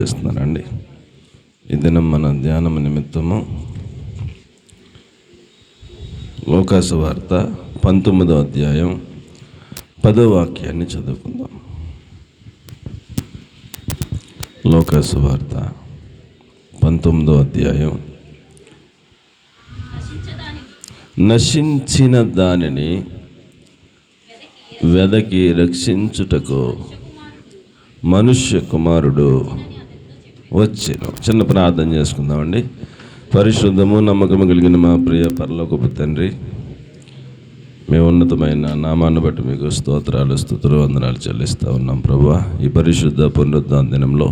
చేస్తున్నానండి. ఈ దినం మన ధ్యానం నిమిత్తము లోకాసు వార్త 19వ అధ్యాయం 10వ వాక్యాన్ని చదువుకుందాం. లోకాసు వార్త 19వ అధ్యాయం. నశించిన దానిని వెదకి రక్షించుటకు మనుష్య కుమారుడు వచ్చెను. చిన్న ప్రార్థన చేసుకుందామండి. పరిశుద్ధము నమ్మకము కలిగిన మా ప్రియ పరలోకపు తండ్రి, మీ ఉన్నతమైన నామాన్ని బట్టి మీకు స్తోత్రాలు, స్తుతులు, వందనాలు చెల్లిస్తూ ఉన్నాం ప్రభువా. ఈ పరిశుద్ధ పునరుద్ధాన దినంలో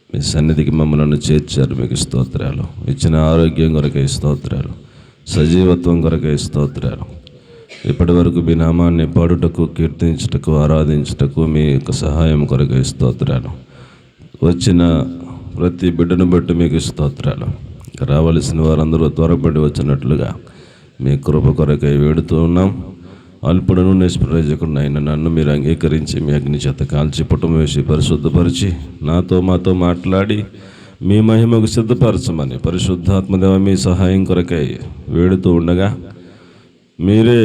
మీ సన్నిధికి మమ్మల్ని చేర్చారు, మీకు స్తోత్రాలు. ఇచ్చిన ఆరోగ్యం కొరకై స్తోత్రాలు, సజీవత్వం కొరకై స్తోత్రాలు. ఇప్పటి వరకు మీ నామాన్ని పాడుటకు, కీర్తించుటకు, ఆరాధించుటకు మీ యొక్క సహాయం కొరకై స్తోత్రాలు. వచ్చిన ప్రతి బిడ్డను బట్టి మీకు స్తోత్రాలు. రావలసిన వారందరూ త్వరపడి వచ్చినట్లుగా మీ కృప కొరకై వేడుతూ ఉన్నాం. అల్పుడును నిష్ప్రయోజకుడు అయిన నన్ను మీరు అంగీకరించి మీ అగ్ని చేత కాల్చి పుటం వేసి పరిశుద్ధపరిచి మాతో మాట్లాడి మీ మహిమకు సిద్ధపరచమని పరిశుద్ధాత్మదేవ మీ సహాయం కొరకై వేడుతూ ఉండగా, మీరే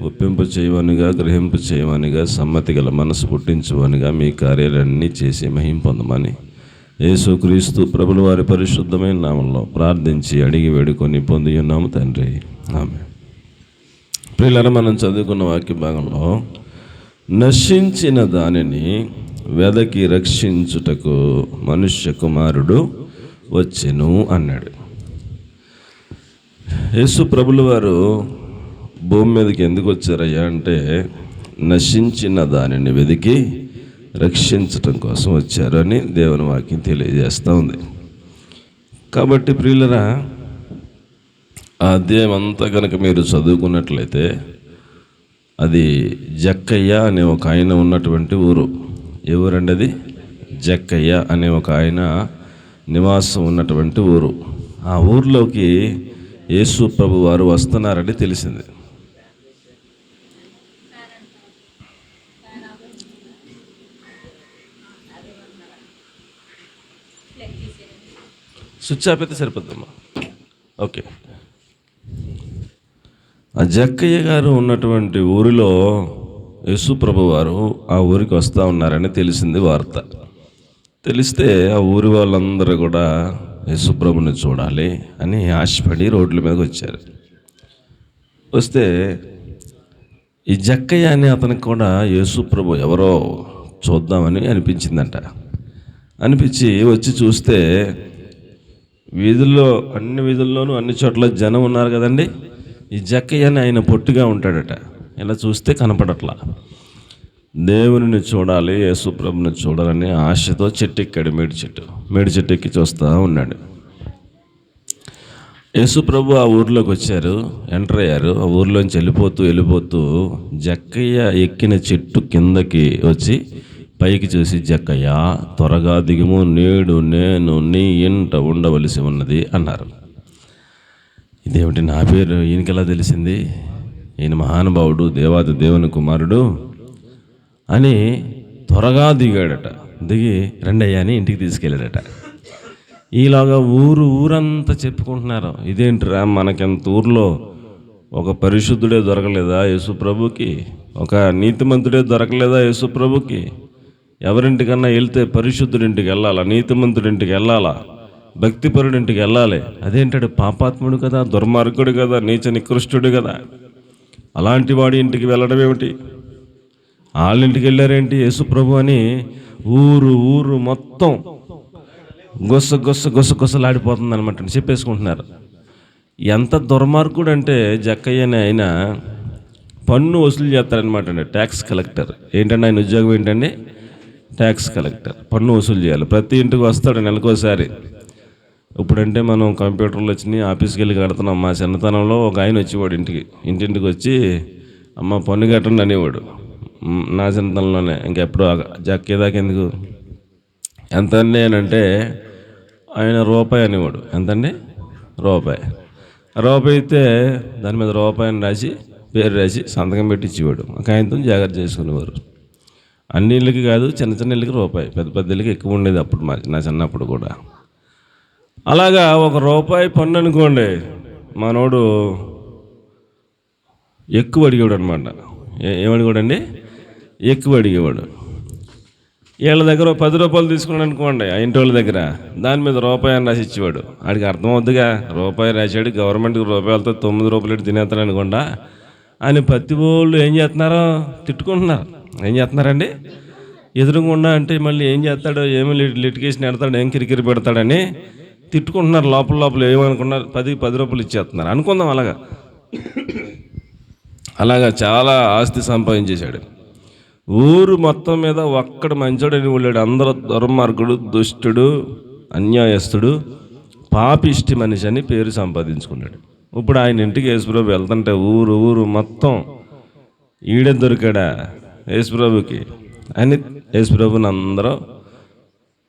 ఒప్పింపు చేయవనిగా, గ్రహింపు చేయవనిగా, సమ్మతి గల మనసు పుట్టించువనిగా మీ కార్యాలన్నీ చేసి మహిమ పొందమని యేసుక్రీస్తు ప్రభుల వారి పరిశుద్ధమైన నామంలో ప్రార్థించి అడిగి వేడుకొని పొంది ఉన్నాము తండ్రి, ఆమేన్. ప్రియులారా, మనం చదువుకున్న వాక్య భాగంలో నశించిన దానిని వెదకి రక్షించుటకు మనుష్య కుమారుడు వచ్చెను అన్నాడు. యేసు ప్రభుల వారు భూమి మీదకి ఎందుకు వచ్చారయ్యా అంటే, నశించిన దానిని వెదికి రక్షించటం కోసం వచ్చారు అని దేవుని వాక్యం తెలియజేస్తూ ఉంది. కాబట్టి ప్రియులరా, ఆ అధ్యాయం అంతా కనుక మీరు చదువుకున్నట్లయితే అది జక్కయ్య అనే ఒక ఆయన ఉన్నటువంటి ఊరు. ఎవరండి అది? జక్కయ్య అనే ఒక ఆయన నివాసం ఉన్నటువంటి ఊరు. ఆ ఊర్లోకి యేసు ప్రభు వారు వస్తున్నారని తెలిసింది. స్విచ్ ఆఫ్ అయితే సరిపోద్దమ్మా. ఓకే. ఆ జక్కయ్య గారు ఉన్నటువంటి ఊరిలో యేసు ప్రభు వారు ఆ ఊరికి వస్తూ ఉన్నారని తెలిసింది వార్త. తెలిస్తే ఆ ఊరి వాళ్ళందరూ కూడా యేసు ప్రభుని చూడాలి అని ఆశపడి రోడ్ల మీదకి వచ్చారు. వస్తే ఈ జక్కయ్య అని అతనికి కూడా యేసు ప్రభు ఎవరో చూద్దామని అనిపించిందంట. అనిపించి వచ్చి చూస్తే వీధుల్లో, అన్ని వీధుల్లోనూ అన్ని చోట్ల జనం ఉన్నారు కదండి. ఈ జక్కయ్య అని ఆయన పొట్టిగా ఉంటాడట. ఇలా చూస్తే కనపడట్లా. దేవుని చూడాలి, యేసు ప్రభుని చూడాలని ఆశతో చెట్టు ఎక్కాడు. మేడి చెట్టు ఎక్కి చూస్తూ ఉన్నాడు. యేసు ప్రభు ఆ ఊర్లోకి వచ్చారు, ఎంటర్ అయ్యారు. ఆ ఊర్లోంచి వెళ్ళిపోతూ జక్కయ్య ఎక్కిన చెట్టు కిందకి వచ్చి పైకి చూసి, జక్కయ్య త్వరగా దిగుము, నేడు నేను నీ ఇంట ఉండవలసి ఉన్నది అన్నారు. ఇదేమిటి, నా పేరు ఈయనకెలా తెలిసింది? ఈయన మహానుభావుడు, దేవాది దేవుని కుమారుడు అని త్వరగా దిగాడట. దిగి రండయ్య అని ఇంటికి తీసుకెళ్ళాడట. ఈలాగా ఊరంతా చెప్పుకుంటున్నారు, ఇదేంటిరా మనకెంత ఊర్లో ఒక పరిశుద్ధుడే దొరకలేదా యేసు ప్రభుకి? ఒక నీతిమంతుడే దొరకలేదా యేసు ప్రభుకి? ఎవరింటికన్నా వెళ్తే పరిశుద్ధుడింటికి వెళ్ళాలా, నీతిమంతుడింటికి వెళ్ళాలా, భక్తిపరుడింటికి వెళ్ళాలి. అదేంటాడు, పాపాత్ముడు కదా, దుర్మార్గుడు కదా, నీచ నికృష్టుడు కదా, అలాంటి వాడి ఇంటికి వెళ్ళడం ఏమిటి? వాళ్ళింటికి వెళ్ళారేంటి యేసు ప్రభు అని ఊరు మొత్తం గుసలాడిపోతుంది అనమాట, చెప్పేసుకుంటున్నారు. ఎంత దుర్మార్గుడు అంటే జక్కయ్యని ఆయన పన్ను వసూలు చేస్తారనమాట అండి. Tax collector. ఏంటంటే ఆయన ఉద్యోగం ఏంటండి? Tax collector. పన్ను వసూలు చేయాలి. ప్రతి ఇంటికి వస్తాడు నెలకోసారి. ఇప్పుడంటే మనం కంప్యూటర్లు వచ్చినాయి, ఆఫీస్కి వెళ్ళి కడుతున్నాం. మా చిన్నతనంలో ఒక ఆయన వచ్చేవాడు ఇంటింటికి వచ్చి, అమ్మ పన్ను కట్టండి అనేవాడు. నా చిన్నతనంలోనే. ఇంకెప్పుడు జక్కయ్య దాకా ఎందుకు, ఎంత అండి అని అంటే ఆయన రూపాయి అనేవాడు. ఎంతండి? రూపాయి అయితే దాని మీద రూపాయిని రాసి, పేరు రాసి, సంతకం పెట్టి ఇచ్చేవాడు. ఒక ఆయనతో జాగ్రత్త చేసుకునేవారు. అన్ని ఇళ్ళకి కాదు, చిన్న చిన్న ఇళ్ళకి రూపాయి, పెద్ద పెద్ద ఇళ్ళకి ఎక్కువ ఉండేది అప్పుడు నా చిన్నప్పుడు కూడా. అలాగా ₹1 పన్ను అనుకోండి, మనోడు ఎక్కువ అడిగేవాడు అనమాట. ఏమడిగాడండి? ఎక్కువ అడిగేవాడు. వీళ్ళ దగ్గర ₹10 తీసుకున్నాడు అనుకోండి, ఆ ఇంటి వాళ్ళ దగ్గర, దాని మీద ₹1 అని రాసి ఇచ్చేవాడు. ఆడికి అర్థమవుద్దిగా, రూపాయి రాశాడు, గవర్నమెంట్కి ₹1 ₹9 తినేస్తాడు అనుకోండా అని ప్రతి వాళ్ళు ఏం చేస్తున్నారు? తిట్టుకుంటున్నారు. ఏం చేస్తున్నారండి? ఎదురుగుండా అంటే మళ్ళీ ఏం చేస్తాడో, ఏమి లిటికేషన్ పెడతాడు, ఏం కిరికిరి పెడతాడని తిట్టుకుంటున్నారు. లోపల ఏమనుకున్నారు? ₹10 ఇచ్చేస్తున్నారు అనుకుందాం. అలాగా చాలా ఆస్తి సంపాదించేశాడు. ఊరు మొత్తం మీద ఒక్కడు మంచోడని వెళ్ళాడు. అందరూ దుర్మార్గుడు, దుష్టుడు, అన్యాయస్తుడు, పాపిష్టి మనిషి అని పేరు సంపాదించుకున్నాడు. ఇప్పుడు ఆయన ఇంటికి యేసుప్రభు వెళ్తుంటే ఊరు మొత్తం ఈడే దొరికాడా యేసుప్రభుకి అని యేసుప్రభుని అందరూ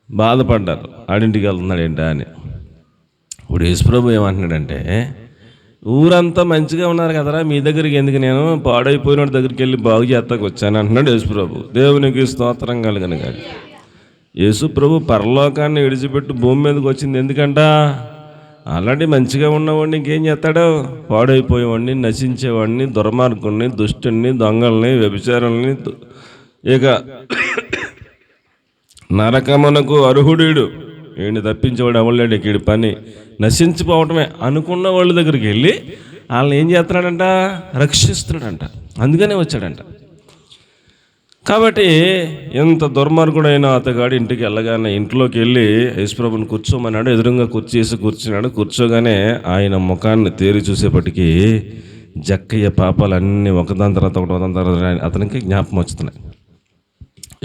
బాధపడ్డారు. ఆడింటికి వెళ్తున్నాడు ఏంటా అని. ఇప్పుడు యేసుప్రభు ఏమంటున్నాడంటే, ఊరంతా మంచిగా ఉన్నారు కదరా, మీ దగ్గరికి ఎందుకు, నేను పాడైపోయిన దగ్గరికి వెళ్ళి బాగు చేస్తాకు వచ్చాను అంటున్నాడు యేసుప్రభు. దేవునికి స్తోత్రం కలుగును గాక. యేసుప్రభు పరలోకాన్ని విడిచిపెట్టి భూమి మీదకి వచ్చింది ఎందుకంట? ఆల్రెడీ మంచిగా ఉన్నవాడిని ఇంకేం చేస్తాడు? పాడైపోయేవాడిని, నశించేవాడిని, దుర్మార్గుడిని, దుష్టుని, దొంగల్ని, వ్యభిచారుల్ని, ఇక నరకమునకు అర్హుడీడు, వీడిని తప్పించేవాడు ఎవళ్ళాడు, ఇక్కడ పని నశించిపోవటమే అనుకున్న వాళ్ళ దగ్గరికి వెళ్ళి వాళ్ళని ఏం చేస్తున్నాడంట? రక్షిస్తున్నాడంట. అందుకనే వచ్చాడంట. కాబట్టి ఎంత దుర్మార్గుడైనా అతగాడు ఇంటికి వెళ్ళగానే ఇంట్లోకి వెళ్ళి యేసుప్రభుని కూర్చోమన్నాడు. ఎదురుగా కూర్చున్నాడు. కూర్చోగానే ఆయన ముఖాన్ని తేరి చూసేపటికి జక్కయ్య పాపాలన్నీ ఒకదాని తర్వాత అతనికి జ్ఞాపకం వచ్చుతున్నాయి.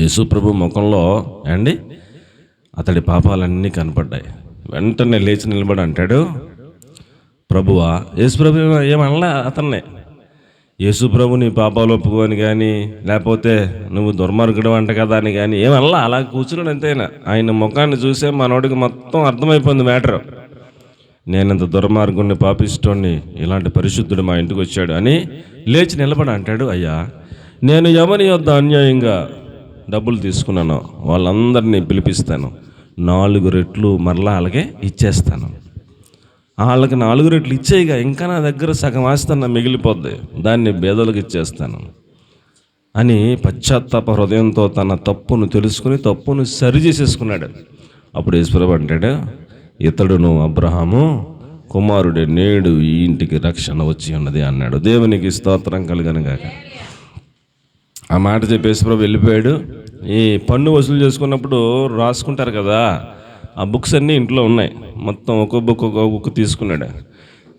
యేసుప్రభు ముఖంలో అతడి పాపాలన్నీ కనపడ్డాయి. వెంటనే లేచి నిలబడి అంటాడు, ప్రభువా. యేసుప్రభు ఏమనలా అతన్నే, యేసుప్రభు నీ పాపాలు ఒప్పుకోని కానీ, లేకపోతే నువ్వు దుర్మార్గుడు అంట కదా అని కానీ ఏమనలా. అలా కూర్చున్నాడు అంతేనా. ఆయన ముఖాన్ని చూసే మనోడికి మొత్తం అర్థమైపోయింది మ్యాటర్. నేనంత దుర్మార్గుడిని, పాపిస్తోని, ఇలాంటి పరిశుద్ధుడు మా ఇంటికి వచ్చాడు అని లేచి నిలబడి అంటాడు, అయ్యా, నేను ఎవరి యొద్ద అన్యాయంగా డబ్బులు తీసుకున్నాను వాళ్ళందరినీ పిలిపిస్తాను, 4 రెట్లు మరలా అలాగే ఇచ్చేస్తాను. వాళ్ళకి 4 రెట్లు ఇచ్చేయిగా, ఇంకా నా దగ్గర సగం ఆస్తన్న మిగిలిపోద్ది, దాన్ని బేదలకు ఇచ్చేస్తాను అని పశ్చాత్తాప హృదయంతో తన తప్పును తెలుసుకుని తప్పును సరిచేసేసుకున్నాడు. అప్పుడు యేసుప్రభు అంటాడు, ఇతడును అబ్రహాము కుమారుడే, నేడు ఈ ఇంటికి రక్షణ వచ్చి ఉన్నది అన్నాడు. దేవునికి స్తోత్రం కలుగును గాక. ఆ మాట చెప్పి యేసుప్రభు వెళ్ళిపోయాడు. ఈ పన్ను వసూలు చేసుకున్నప్పుడు రాసుకుంటారు కదా, ఆ బుక్స్ అన్నీ ఇంట్లో ఉన్నాయి. మొత్తం ఒక్కొక్క బుక్ తీసుకున్నాడు.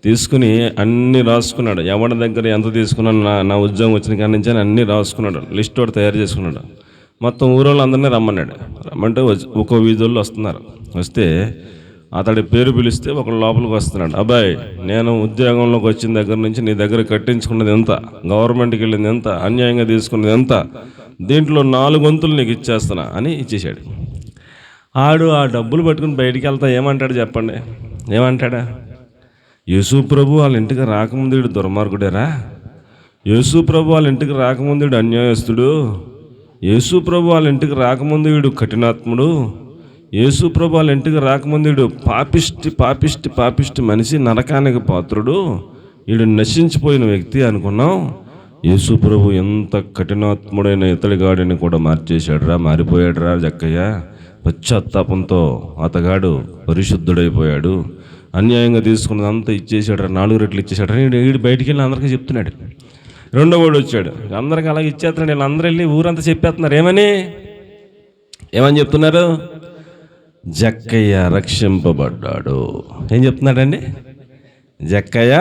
తీసుకుని అన్నీ రాసుకున్నాడు. ఎవరి దగ్గర ఎంత తీసుకున్నాడు, నా ఉద్యోగం వచ్చిన కాడి నుంచి అని అన్నీ రాసుకున్నాడు. లిస్ట్ ఒకటి తయారు చేసుకున్నాడు. మొత్తం ఊరోళ్ళు అందరినీ రమ్మంటే ఒక్కో వీధుల్లో వస్తున్నారు. వస్తే అతడి పేరు పిలిస్తే ఒకళ్ళు లోపలికి వస్తున్నాడు. అబ్బాయి, నేను ఉద్యోగంలోకి వచ్చిన దగ్గర నుంచి నీ దగ్గర కట్టించుకున్నది ఎంత, గవర్నమెంట్కి వెళ్ళింది ఎంత, అన్యాయంగా తీసుకున్నది ఎంత, దీంట్లో 4 వంతులు నీకు ఇచ్చేస్తున్నా అని ఇచ్చేసాడు. ఆడు ఆ డబ్బులు పట్టుకుని బయటికి వెళ్తా ఏమంటాడు చెప్పండి? ఏమంటాడా? యేసుప్రభు వాళ్ళ ఇంటికి రాకముందు వీడు దుర్మార్గుడేరా, యేసుప్రభు వాళ్ళ ఇంటికి రాకముందు వీడు అన్యాయస్తుడు, యేసుప్రభు వాళ్ళ ఇంటికి రాకముందు వీడు కఠినాత్ముడు, యేసుప్రభు వాళ్ళ ఇంటికి రాకముందు వీడు పాపిష్టి మనిషి, నరకానికి పాత్రుడు, వీడు నశించిపోయిన వ్యక్తి అనుకున్నాం. యేసుప్రభు ఎంత కఠినాత్ముడైన ఇతడిగాడిని కూడా మారిపోయాడురా జక్కయ్య. పశ్చాత్తాపంతో అతగాడు పరిశుద్ధుడైపోయాడు. అన్యాయంగా తీసుకున్నదంతా ఇచ్చేసాడు, 4 రెట్లు ఇచ్చేసాడు. వీడు బయటికి వెళ్ళి అందరికీ చెప్తున్నాడు. రెండో వాడు వచ్చాడు, అందరికీ అలాగే ఇచ్చేస్తున్నాడు. వీళ్ళందరూ వెళ్ళి ఊరంతా చెప్పేస్తున్నారు. ఏమని చెప్తున్నారు? జక్కయ్య రక్షింపబడ్డాడు. ఏం చెప్తున్నాడండి? జక్కయ్య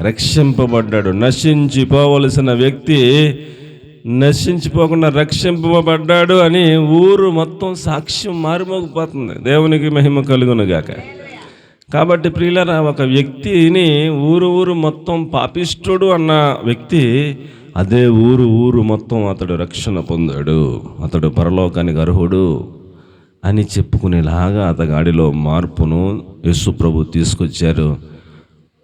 రక్షింపబడ్డాడు. నశించిపోవలసిన వ్యక్తి నశించిపోకుండా రక్షింపబడ్డాడు అని ఊరు మొత్తం సాక్ష్యం మారుమోగిపోతుంది. దేవునికి మహిమ కలుగును గాక. కాబట్టి ప్రియులారా, ఒక వ్యక్తిని ఊరు మొత్తం పాపిష్టుడు అన్న వ్యక్తి అదే ఊరు మొత్తం అతడు రక్షణ పొందాడు, అతడు పరలోకానికి అర్హుడు అని చెప్పుకునేలాగా అతగాడిలో మార్పును యేసు ప్రభు తీసుకొచ్చారు.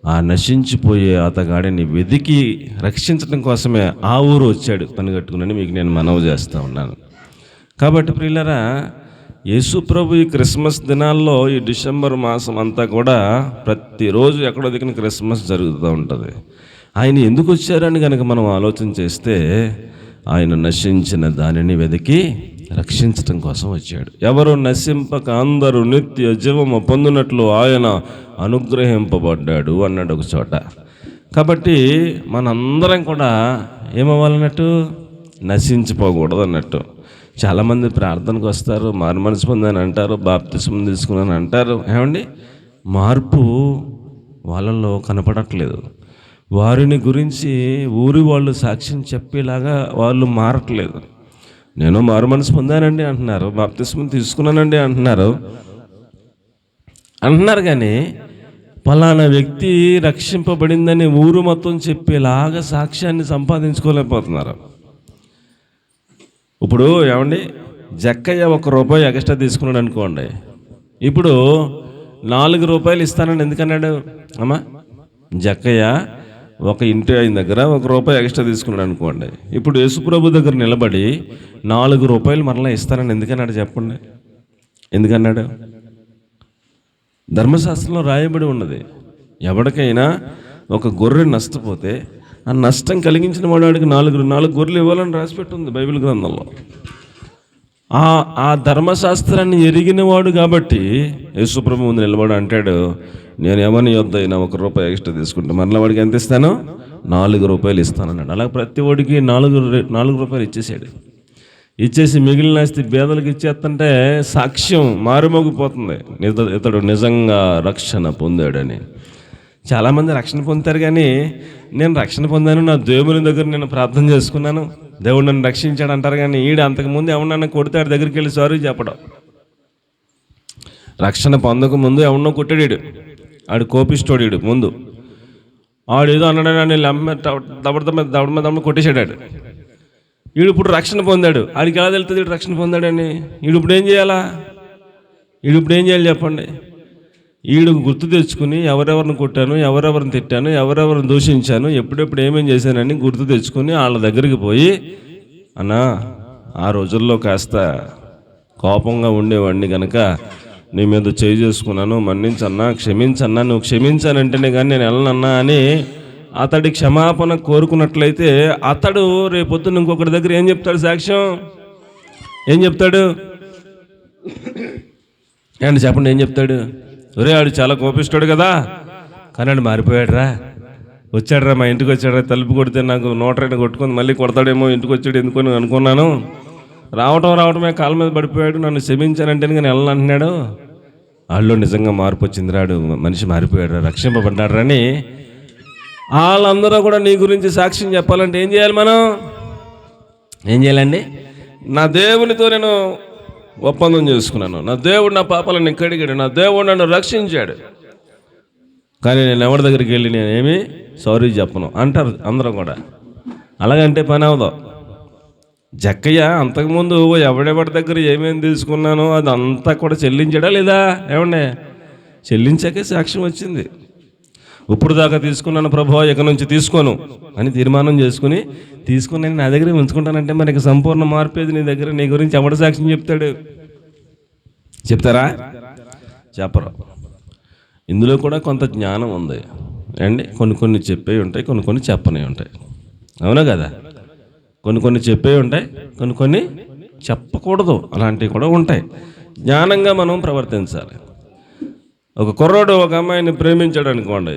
ఆ నశించిపోయే అతగాడిని వెతికి రక్షించడం కోసమే ఆ ఊరు వచ్చాడు పని కట్టుకుని మీకు నేను మనవి చేస్తూ ఉన్నాను. కాబట్టి ప్రియులారా, యేసు ప్రభు ఈ క్రిస్మస్ దినాల్లో ఈ డిసెంబర్ మాసం అంతా కూడా ప్రతిరోజు ఎక్కడో దిక్కున క్రిస్మస్ జరుగుతూ ఉంటుంది. ఆయన ఎందుకు వచ్చారని కనుక మనం ఆలోచన చేస్తే, ఆయన నశించిన దానిని వెతికి రక్షించటం కోసం వచ్చాడు. ఎవరు నశింపక అందరూ నిత్య జీవము పొందినట్లు ఆయన అనుగ్రహింపబడ్డాడు అన్నాడు ఒక చోట. కాబట్టి మనందరం కూడా ఏమవ్వాలన్నట్టు, నశించిపోకూడదు అన్నట్టు. చాలామంది ప్రార్థనకు వస్తారు, మారు మనసు పొందని అంటారు, బాప్తిస్మం తీసుకున్నాను అంటారు. ఏమండి, మార్పు వాళ్ళల్లో కనపడట్లేదు. వారిని గురించి ఊరి వాళ్ళు సాక్ష్యం చెప్పేలాగా వాళ్ళు మారట్లేదు. నేను మారు మనసు పొందానండి అంటున్నారు, బాప్తిస్మం తీసుకున్నానండి అంటున్నారు కానీ పలానా వ్యక్తి రక్షింపబడిందని ఊరు మొత్తం చెప్పేలాగా సాక్ష్యాన్ని సంపాదించుకోలేకపోతున్నారు. ఇప్పుడు ఏమండి, జక్కయ్య ₹1 ఎక్స్ట్రా తీసుకున్నాడు అనుకోండి, ఇప్పుడు ₹4 ఇస్తానని ఎందుకన్నాడు? అమ్మా, జక్కయ్య ఒక ఇంటి ఆయన దగ్గర ₹1 ఎక్స్ట్రా తీసుకున్నాడు అనుకోండి, ఇప్పుడు యేసుప్రభు దగ్గర నిలబడి ₹4 మరలా ఇస్తానని ఎందుకన్నాడు చెప్పండి? ఎందుకన్నాడు? ధర్మశాస్త్రంలో రాయబడి ఉన్నది, ఎవరికైనా ఒక గొర్రె నష్టపోతే ఆ నష్టం కలిగించిన వాడికి 4 గొర్రెలు ఇవ్వాలని రాసిపెట్టుంది బైబిల్ గ్రంథంలో. ఆ ధర్మశాస్త్రాన్ని ఎరిగిన వాడు కాబట్టి యేసుప్రభు ముందు నిలబడి అంటాడు, నేను ఎవరిని యొద్ద అయినా ₹1 ఎక్స్ట్రా తీసుకుంటే మరలా వాడికి ఎంత ఇస్తాను? ₹4 ఇస్తానన్నాడు. అలాగే ప్రతి వాడికి ₹4 ఇచ్చేసాడు. ఇచ్చేసి మిగిలిన ఆస్తి పేదలకు ఇచ్చేస్తుంటే సాక్ష్యం మారుమోగిపోతుంది, ఇతడు నిజంగా రక్షణ పొందాడని. చాలామంది రక్షణ పొందుతారు కానీ, నేను రక్షణ పొందాను, నా దేవుని దగ్గర నేను ప్రార్థన చేసుకున్నాను, దేవుడు నన్ను రక్షించాడు అంటారు. కానీ ఈడు అంతకుముందు ఎవరన్నా కొడితే ఆడి దగ్గరికి వెళ్ళి సారీ చెప్పడం. రక్షణ పొందక ముందు ఎవరినో కొట్టాడు, ఆడు కోపిస్తోడు ముందు. ఆడు ఏదో అన్నాడు, నన్ను దవడ మీద కొట్టేశాడు. వీడు ఇప్పుడు రక్షణ పొందాడు, ఆడికి ఎలా తెలుస్తుంది వీడు రక్షణ పొందాడని? వీడు ఇప్పుడు ఏం చేయాలి చెప్పండి? వీడు గుర్తు తెచ్చుకుని ఎవరెవరిని కొట్టాను, ఎవరెవరిని తిట్టాను, ఎవరెవరిని దూషించాను, ఎప్పుడెప్పుడు ఏమేం చేశానని గుర్తు తెచ్చుకొని వాళ్ళ దగ్గరికి పోయి, అన్నా ఆ రోజుల్లో కాస్త కోపంగా ఉండేవాడిని కనుక నీ మీద చేయి చేసుకున్నాను, మన్నించన్నా, క్షమించన్నా, నువ్వు క్షమించానంటేనే కానీ నేను వెళ్ళనన్నా అని అతడి క్షమాపణ కోరుకున్నట్లయితే అతడు రేపొద్దున ఇంకొకటి దగ్గర ఏం చెప్తాడు? సాక్ష్యం ఏం చెప్తాడు? ఏంటి చెప్పండి, ఏం చెప్తాడు? ఒరే, ఆడు చాలా కోపిస్తాడు కదా, కానీ ఆడు మారిపోయాడురా, వచ్చాడురా, మా ఇంటికి వచ్చాడురా, తలుపు కొడితే నాకు 102 కొట్టుకొని మళ్ళీ కొడతాడేమో, ఇంటికి వచ్చాడు ఎందుకొని అనుకున్నాను. రావటమే కాళ్ళ మీద పడిపోయాడు, నన్ను క్షమించానంటే కానీ వెళ్ళనంటున్నాడు. వాళ్ళు నిజంగా మార్పు వచ్చింది, రాడు మనిషి మారిపోయాడు, రక్షింపబడ్డాడు అని వాళ్ళందరూ కూడా నీ గురించి సాక్ష్యం చెప్పాలంటే ఏం చేయాలి? మనం ఏం చేయాలండి? నా దేవునితో నేను ఒప్పందం చేసుకున్నాను, నా దేవుడు నా పాపాలను కడిగాడు, నా దేవుడు నన్ను రక్షించాడు, కానీ నేను ఎవరి దగ్గరికి వెళ్ళి నేనేమి సారీ చెప్పను అంటారు అందరం కూడా. అలాగంటే పని అవదు. జక్కయ్య అంతకుముందు ఎవడెవరి దగ్గర ఏమేమి తీసుకున్నానో అదంతా కూడా చెల్లించాడా లేదా? ఏమండే, చెల్లించాకే సాక్ష్యం వచ్చింది. ఇప్పుడు దాకా తీసుకున్నాను ప్రభువా, ఇక నుంచి తీసుకోను అని తీర్మానం తీసుకుని నా దగ్గర ఉంచుకుంటానంటే మరి సంపూర్ణ మార్పేది నీ దగ్గర. నీ గురించి ఎవడ సాక్ష్యం చెప్తాడు? చెప్తారా? చెప్పరు. ఇందులో కూడా కొంత జ్ఞానం ఉంది అండి. కొన్ని చెప్పే ఉంటాయి, కొన్ని చెప్పనే ఉంటాయి, అవునా కదా? కొన్ని చెప్పే ఉంటాయి, కొన్ని చెప్పకూడదు, అలాంటివి కూడా ఉంటాయి. జ్ఞానంగా మనం ప్రవర్తించాలి. ఒక కుర్రోడు ఒక అమ్మాయిని ప్రేమించాడు అనుకోండి,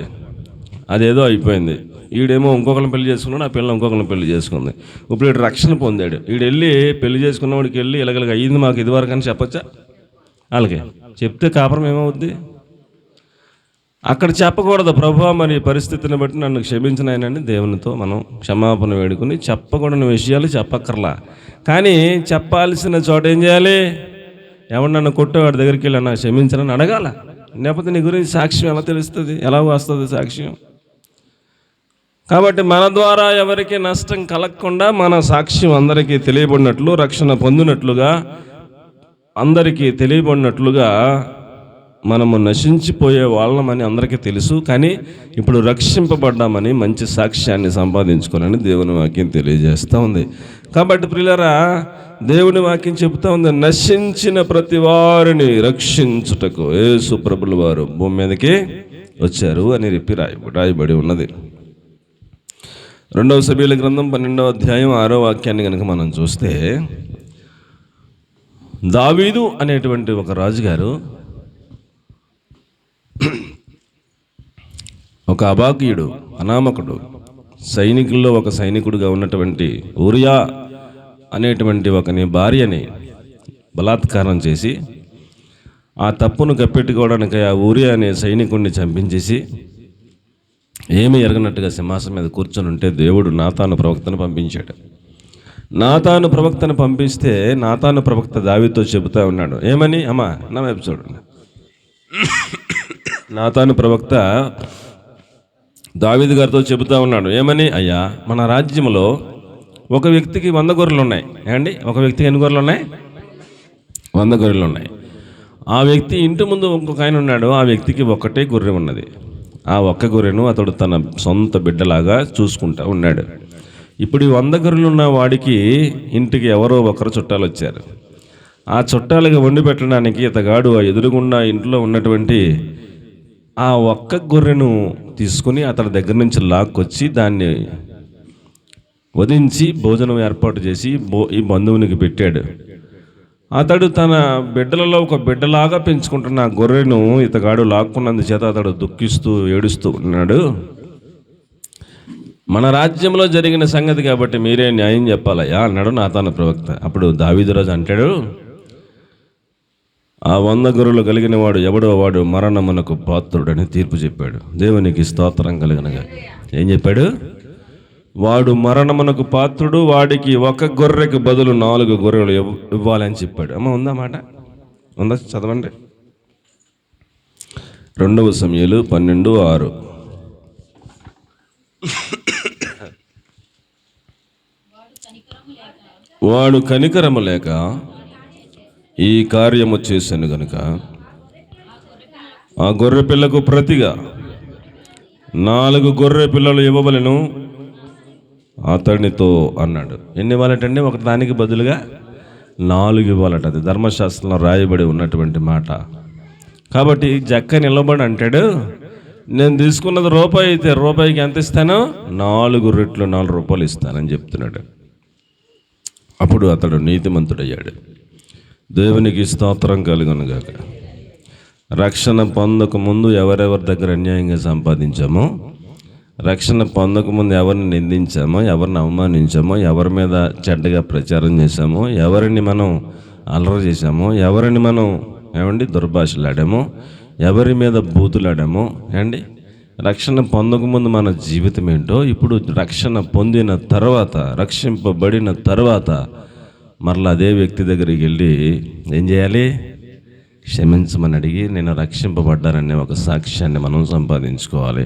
అదేదో అయిపోయింది. ఈడేమో ఇంకొకరిని పెళ్లి చేసుకున్నాడు, ఆ పిల్ల ఇంకొకరిని పెళ్లి చేసుకుంది. ఇప్పుడు ఈడు రక్షణ పొందాడు. ఈడు వెళ్ళి పెళ్లి చేసుకున్నవాడికి వెళ్ళి ఇలాగ అయ్యింది మాకు ఇదివరకు అని చెప్పచ్చా? వాళ్ళకి చెప్తే కాపురం ఏమవుద్ది? అక్కడ చెప్పకూడదు, ప్రభువా మరి పరిస్థితిని బట్టి నన్ను క్షమించిన ఆయనని దేవునితో మనం క్షమాపణ వేడుకుని చెప్పకూడని విషయాలు చెప్పక్కర్లా. కానీ చెప్పాల్సిన చోట ఏం చేయాలి? ఎవరు నన్ను కొట్టేవాడి దగ్గరికి వెళ్ళి నాకు క్షమించనని అడగాల. లేకపోతే నీ గురించి సాక్ష్యం ఎలా తెలుస్తుంది? ఎలా వస్తుంది సాక్ష్యం? కాబట్టి మన ద్వారా ఎవరికి నష్టం కలగకుండా మన సాక్ష్యం అందరికీ తెలియబడినట్లు, రక్షణ పొందినట్లుగా, అందరికీ తెలియబడినట్లుగా మనము నశించిపోయే వాళ్ళమని అందరికీ తెలుసు. కానీ ఇప్పుడు రక్షింపబడ్డామని మంచి సాక్ష్యాన్ని సంపాదించుకోవాలని దేవుని వాక్యం తెలియజేస్తూ ఉంది. కాబట్టి ప్రియులారా, దేవుని వాక్యం చెబుతా ఉంది, నశించిన ప్రతి వారిని రక్షించుటకు యేసు ప్రభుల వారు భూమి మీదకి వచ్చారు అని రాయబడి ఉన్నది. 2వ సమూయేలు గ్రంథం 12వ అధ్యాయం 6వ వాక్యాన్ని కనుక మనం చూస్తే, దావీదు అనేటువంటి ఒక రాజుగారు ఒక అబాకీయుడు, అనామకుడు, సైనికుల్లో ఒక సైనికుడుగా ఉన్నటువంటి ఊరియా అనేటువంటి ఒకని భార్యని బలాత్కారం చేసి ఆ తప్పును కప్పెట్టుకోవడానికి ఆ ఊరియా అనే సైనికుడిని చంపించేసి ఏమీ ఎరగనట్టుగా సింహాసనం మీద కూర్చొని ఉంటే దేవుడు నాతాను ప్రవక్తను పంపించాడు. నాతాను ప్రవక్తను పంపిస్తే నాతాను ప్రవక్త దావీదుతో చెబుతా ఉన్నాడు, ఏమని? అమ్మా నా వైపు చూడండి. నాతాను ప్రవక్త దావీదు గారితో చెబుతా ఉన్నాడు, ఏమని? అయ్యా, మన రాజ్యంలో ఒక వ్యక్తికి 100 గొర్రెలు ఉన్నాయి. ఏమండి? ఒక వ్యక్తికి ఎన్ని గొర్రెలు ఉన్నాయి? 100 గొర్రెలు ఉన్నాయి. ఆ వ్యక్తి ఇంటి ముందు ఇంకొక ఆయన ఉన్నాడు, ఆ వ్యక్తికి ఒక్కటే గొర్రె ఉన్నది. ఆ ఒక్క గొర్రెను అతడు తన సొంత బిడ్డలాగా చూసుకుంటా ఉన్నాడు. ఇప్పుడు ఈ 100 గొర్రెలు ఉన్న వాడికి ఇంటికి ఎవరో ఒకరు చుట్టాలు వచ్చారు. ఆ చుట్టాలుగా వండి పెట్టడానికి ఇతగాడు ఆ ఎదురుగుండా ఇంట్లో ఉన్నటువంటి ఆ ఒక్క గొర్రెను తీసుకుని అతని దగ్గర నుంచి లాక్కొచ్చి దాన్ని వధించి భోజనం ఏర్పాటు చేసి ఈ బంధువునికి పెట్టాడు. అతడు తన బిడ్డలలో ఒక బిడ్డలాగా పెంచుకుంటున్న ఆ గొర్రెను ఇతగాడు లాక్కున్నందుచేత అతడు దుఃఖిస్తూ ఏడుస్తూ ఉన్నాడు. మన రాజ్యంలో జరిగిన సంగతి కాబట్టి మీరే న్యాయం చెప్పాలయ్యా అన్నాడు నాతాను ప్రవక్త. అప్పుడు దావీదురాజు అంటాడు, ఆ 100 గొర్రెలు కలిగిన వాడు ఎవడో వాడు మరణమునకు పాత్రుడని తీర్పు చెప్పాడు. దేవునికి స్తోత్రం కలుగునగా. ఏం చెప్పాడు? వాడు మరణమునకు పాత్రుడు, వాడికి ఒక గొర్రెకు బదులు 4 గొర్రెలు ఇవ్వాలని చెప్పాడు. అమ్మ ఉందా మాట? ఉందా? చదవండి. 2వ సమూయేలు 12:6. వాడు కనికరము లేక ఈ కార్యము చేశాను గనుక ఆ గొర్రె పిల్లకు ప్రతిగా 4 గొర్రె పిల్లలు ఇవ్వవలెను అతనితో అన్నాడు. ఎన్ని ఇవ్వాలటండి? ఒక దానికి బదులుగా 4 ఇవ్వాలట. అది ధర్మశాస్త్రంలో రాయబడి ఉన్నటువంటి మాట. కాబట్టి జక్క నిలబడి అంటాడు, నేను తీసుకున్నది రూపాయి అయితే రూపాయికి ఎంత ఇస్తాను? 4 రెట్లు 4 రూపాయలు ఇస్తానని చెప్తున్నాడు. అప్పుడు అతడు నీతిమంతుడయ్యాడు. దేవునికి స్తోత్రం కలుగునుగాక. రక్షణ పొందక ముందు ఎవరెవరి దగ్గర అన్యాయంగా సంపాదించామో, రక్షణ పొందక ముందు ఎవరిని నిందించామో, ఎవరిని అవమానించామో, ఎవరి మీద చెడ్డగా ప్రచారం చేశామో, ఎవరిని మనం అల్లరి చేశామో, ఎవరిని మనం దుర్భాషలాడామో, ఎవరి మీద బూతులాడామో, రక్షణ పొందకముందు మన జీవితం ఏంటో, ఇప్పుడు రక్షణ పొందిన తర్వాత, రక్షింపబడిన తర్వాత మరలా అదే వ్యక్తి దగ్గరికి వెళ్ళి ఏం చేయాలి? క్షమించమని అడిగి నేను రక్షింపబడ్డాననే ఒక సాక్ష్యాన్ని మనం సంపాదించుకోవాలి.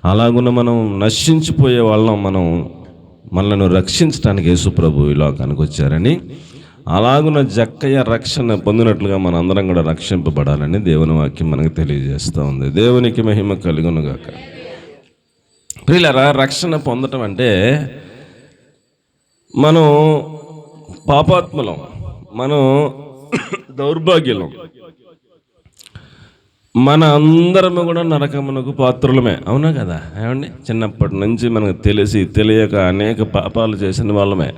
అలాగున్న మనం నశించిపోయే వాళ్ళం, మనల్ని రక్షించడానికి యేసుప్రభు ఈ లోకానికి వచ్చారని, అలాగున్న జక్కయ్య రక్షణ పొందినట్లుగా మన అందరం కూడా రక్షింపబడాలని దేవుని వాక్యం మనకు తెలియజేస్తూ ఉంది. దేవునికి మహిమ కలుగునుగాక. ప్రియులారా, రక్షణ పొందటం అంటే మనం పాపాత్ములం, మనం దౌర్భాగ్యులం, మన అందరము కూడా నరకమునకు పాత్రులమే. అవునా కదా? చిన్నప్పటి నుంచి మనకు తెలియక అనేక పాపాలు చేసిన వాళ్ళమే.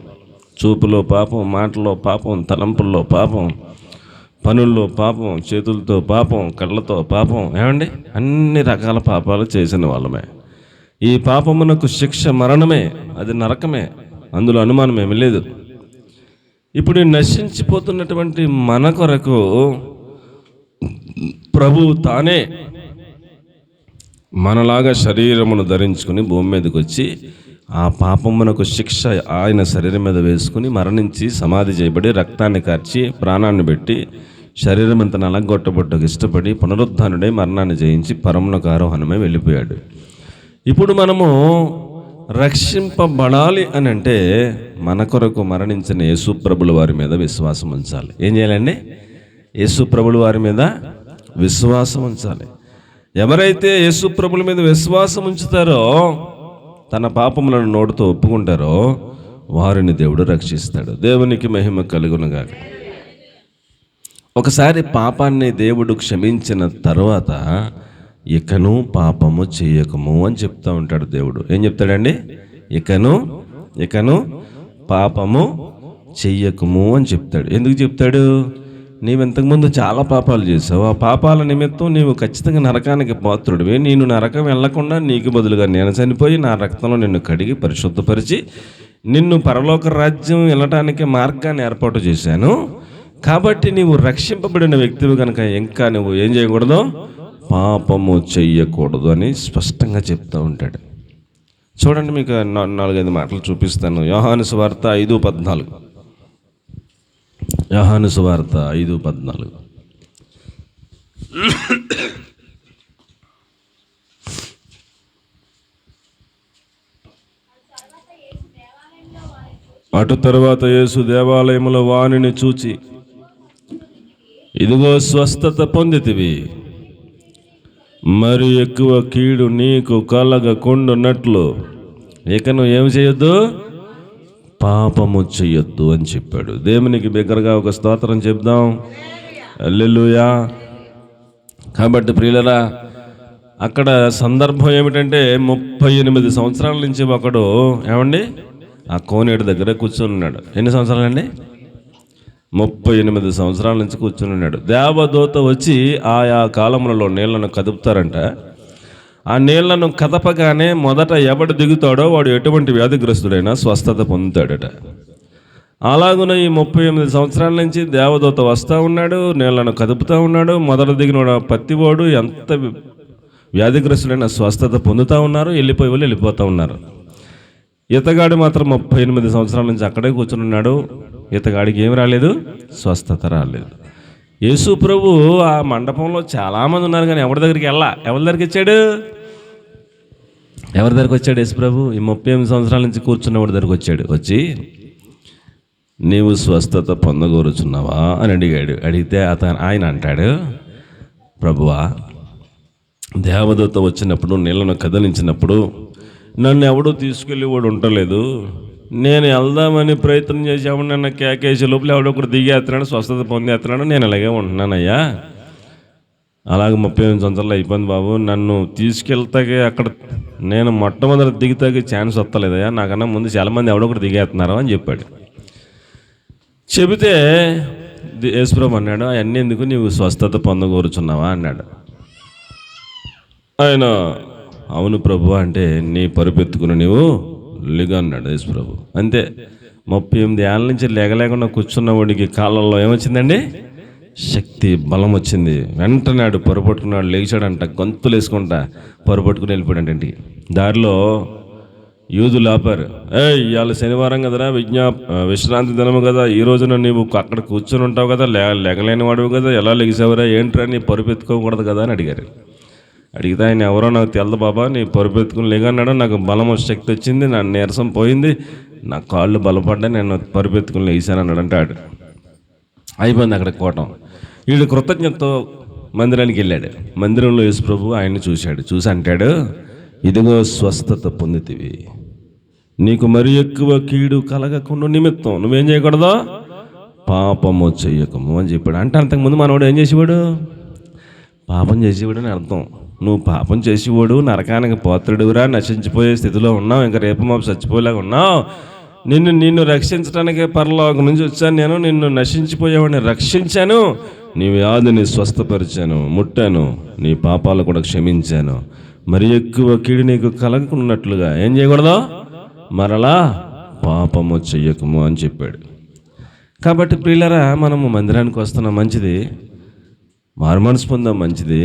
చూపులో పాపం, మాటలో పాపం, తలంపుల్లో పాపం, పనుల్లో పాపం, చేతులతో పాపం, కళ్ళతో పాపం, అన్ని రకాల పాపాలు చేసిన వాళ్ళమే. ఈ పాపమునకు శిక్ష మరణమే, అది నరకమే, అందులో అనుమానం ఏమీ లేదు. ఇప్పుడు నశించిపోతున్నటువంటి మన కొరకు ప్రభువు తానే మనలాగా శరీరమును ధరించుకుని భూమి మీదకి వచ్చి ఆ పాపమునకు శిక్ష ఆయన శరీరం మీద వేసుకుని మరణించి సమాధి చేయబడి రక్తాన్ని కార్చి ప్రాణాన్ని పెట్టి శరీరం అంతా నలగొట్టబొట్టకు ఇష్టపడి పునరుద్ధానుడై మరణాన్ని జయించి పరమునకు ఆరోహణమై వెళ్ళిపోయాడు. ఇప్పుడు మనము రక్షింపబడాలి అని అంటే మన కొరకు మరణించిన యేసుప్రభుల వారి మీద విశ్వాసం ఉంచాలి. ఏం చేయాలండి? యేసుప్రభుల వారి మీద విశ్వాసం ఉంచాలి. ఎవరైతే యేసుప్రభుల మీద విశ్వాసం ఉంచుతారో, తన పాపములను నోటితో ఒప్పుకుంటారో, వారిని దేవుడు రక్షిస్తాడు. దేవునికి మహిమ కలుగునుగాక. ఒకసారి పాపాన్ని దేవుడు క్షమించిన తర్వాత ఇకను పాపము చేయకము అని చెప్తూ ఉంటాడు దేవుడు. ఏం చెప్తాడండి? ఇకను పాపము చెయ్యకము అని చెప్తాడు. ఎందుకు చెప్తాడు? నీవు ఇంతకుముందు చాలా పాపాలు చేసావు. ఆ పాపాల నిమిత్తం నీవు ఖచ్చితంగా నరకానికి పాత్రుడివి. నేను నరకం వెళ్లకుండా నీకు బదులుగా నేను చనిపోయి నా రక్తంలో నిన్ను కడిగి పరిశుద్ధపరిచి నిన్ను పరలోక రాజ్యం వెళ్ళటానికి మార్గాన్ని ఏర్పాటు చేశాను. కాబట్టి నీవు రక్షింపబడిన వ్యక్తివి కనుక ఇంకా నువ్వు ఏం చేయకూడదు? పాపము చెయ్యకూడదు అని స్పష్టంగా చెప్తూ ఉంటాడు. చూడండి, మీకు 4-5 మాటలు చూపిస్తాను. యోహాను సువార్త 5:14. యోహాను సువార్త 5:14. అటు తరువాత యేసు దేవాలయములో వానిని చూచి, ఇదిగో స్వస్థత పొందితివి, మరి ఎక్కువ కీడు నీకు కలగకుండునట్లు ఇక నువ్వు ఏమి చేయొద్దు? పాపము చెయ్యొద్దు అని చెప్పాడు. దేవునికి బిగ్గరగా ఒక స్తోత్రం చెప్దాం. హల్లెలూయా. కాబట్టి ప్రియులరా, అక్కడ సందర్భం ఏమిటంటే 38 సంవత్సరాల నుంచి ఒకడు ఆ కోనేడు దగ్గర కూర్చొని ఉన్నాడు. ఎన్ని సంవత్సరాలండి? 38 సంవత్సరాల నుంచి కూర్చొని ఉన్నాడు. దేవదూత వచ్చి ఆయా కాలములలో నీళ్లను కదుపుతారంట. ఆ నీళ్లను కదపగానే మొదట ఎవడు దిగుతాడో వాడు ఎటువంటి వ్యాధిగ్రస్తుడైనా స్వస్థత పొందుతాడట. అలాగున ఈ 38 సంవత్సరాల నుంచి దేవదూత వస్తూ ఉన్నాడు, నీళ్లను కదుపుతూ ఉన్నాడు. మొదట దిగిన పత్తివాడు ఎంత వ్యాధిగ్రస్తుడైనా స్వస్థత పొందుతూ ఉన్నారు, వెళ్ళిపోతూ ఉన్నారు. ఈతగాడు మాత్రం 38 సంవత్సరాల నుంచి అక్కడే కూర్చుని ఉన్నాడు. ఈతగాడికి ఏమి రాలేదు? స్వస్థత రాలేదు. యేసు ప్రభు ఆ మండపంలో చాలామంది ఉన్నారు, కానీ ఎవరి దగ్గరికి ఎవరి దగ్గరికి వచ్చాడు? ఎవరి దగ్గరికి వచ్చాడు యేసు ప్రభు? ఈ 38 సంవత్సరాల నుంచి కూర్చున్నవాడి దగ్గరికి వచ్చాడు. వచ్చి, నీవు స్వస్థత పొందగోరుచున్నావా అని అడిగాడు. అడిగితే ఆయన అంటాడు, ప్రభువా, దేవదూత వచ్చినప్పుడు నీళ్లను కదిలించినప్పుడు నన్ను ఎవడూ తీసుకెళ్ళి వాడు ఉండలేదు. నేను వెళ్దామని ప్రయత్నం చేసాము, నన్ను కేకేసే లోపల ఎవడొకడు దిగేస్తున్నాడు, స్వస్థత పొందేస్తున్నాడు. నేను అలాగే ఉంటున్నానయ్యా. అలాగే 38 సంవత్సరాలు అయిపోయింది బాబు. నన్ను తీసుకెళ్తాకే అక్కడ నేను మొట్టమొదటి దిగుతాకే ఛాన్స్ వస్తలేదయ్యా. నాకన్నా ముందు చాలామంది ఎవడొకటి దిగేస్తున్నారు అని చెప్పాడు. చెబితే యేసుప్రభు అన్నాడు, అవన్నీ ఎందుకు, నీవు స్వస్థత పొందగోరుచున్నావా అన్నాడు. ఆయన, అవును ప్రభు అంటే, నీ పరుపెత్తుకుని నీవు లిగా అన్నాడు యేసుప్రభు. అంతే. 38 ఏళ్ళ నుంచి లేగలేకుండా కూర్చున్న వాడికి కాళ్ళల్లో ఏమొచ్చిందండి? శక్తి, బలం వచ్చింది. వెంటనే పరుపట్టుకున్నాడు, లేచాడంట, గొంతులు వేసుకుంటా పరుపట్టుకుని వెళ్ళిపోయాడంట ఇంటికి. దారిలో యూదులు ఆపారు. ఇవాళ శనివారం కదరా, విశ్రాంతి దినము కదా, ఈ రోజున నీవు అక్కడ కూర్చొని ఉంటావు కదా, లేగలేని వాడువు కదా, ఎలా లెగిసావురా, ఏంట్రా నీ పరుపెత్తుకోకూడదు కదా అని అడిగారు. అడిగితే ఆయన, ఎవరో నాకు తెలదు బాబా, నీ పరుపెత్తుకుని లేగన్నాడు, నాకు బలం శక్తి వచ్చింది, నా నీరసం పోయింది, నా కాళ్ళు బలపడ్డాయి, నేను పరుపెత్తుకుని లేచాను అన్నాడు. అంటాడు. అయిపోయింది అక్కడ కోటం. వీడు కృతజ్ఞతతో మందిరానికి వెళ్ళాడు. మందిరంలో యేసు ప్రభు ఆయన్ని చూశాడు. చూసి అంటాడు, ఇదిగో స్వస్థత పొందితివి, నీకు మరి ఎక్కువ కీడు కలగకుండా నిమిత్తం నువ్వేం చేయకూడదు? పాపము చెయ్యకము అని చెప్పాడు. అంటే అంతకుముందు మనవాడు ఏం చేసేవాడు? పాపం చేసేవాడు అని అర్థం. నువ్వు పాపం చేసేవాడు, నరకానికి పాత్రుడురా, నశించిపోయే స్థితిలో ఉన్నావు, ఇంకా రేపు మాపు చచ్చిపోయేలాగా ఉన్నావు. నిన్ను రక్షించడానికే పరలోకం నుంచి వచ్చాను నేను, నిన్ను నశించిపోయేవాడిని రక్షించాను, నీ వ్యాధిని స్వస్థపరిచాను, ముట్టాను, నీ పాపాలు కూడా క్షమించాను, మరి ఎక్కువ కీడు నీకు కలగకున్నట్లుగా ఏం చేయకూడదు? మరలా పాపము చెయ్యకము అని చెప్పాడు. కాబట్టి ప్రియులరా, మనము మందిరానికి వస్తున్నాం, మంచిది. మారుమనసు పొందాం, మంచిది.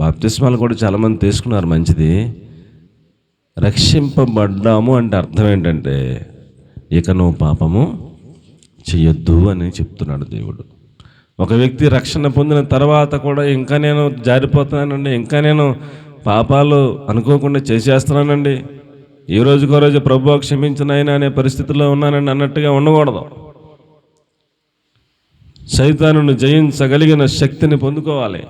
బాప్తిస్మాలు కూడా చాలామంది తీసుకున్నారు, మంచిది. రక్షింపబడ్డాము అంటే అర్థం ఏంటంటే, ఇక నువ్వు పాపము చెయ్యొద్దు అని చెప్తున్నాడు దేవుడు. ఒక వ్యక్తి రక్షణ పొందిన తర్వాత కూడా ఇంకా నేను జారిపోతున్నానండి, ఇంకా నేను పాపాలు అనుకోకుండా చేసేస్తున్నానండి, ఈ రోజుకో రోజు ప్రభువా క్షమించిన ఆయన అనే పరిస్థితిలో ఉన్నానండి అన్నట్టుగా ఉండకూడదు. సైతానును జయించగలిగిన శక్తిని పొందుకోవాలి.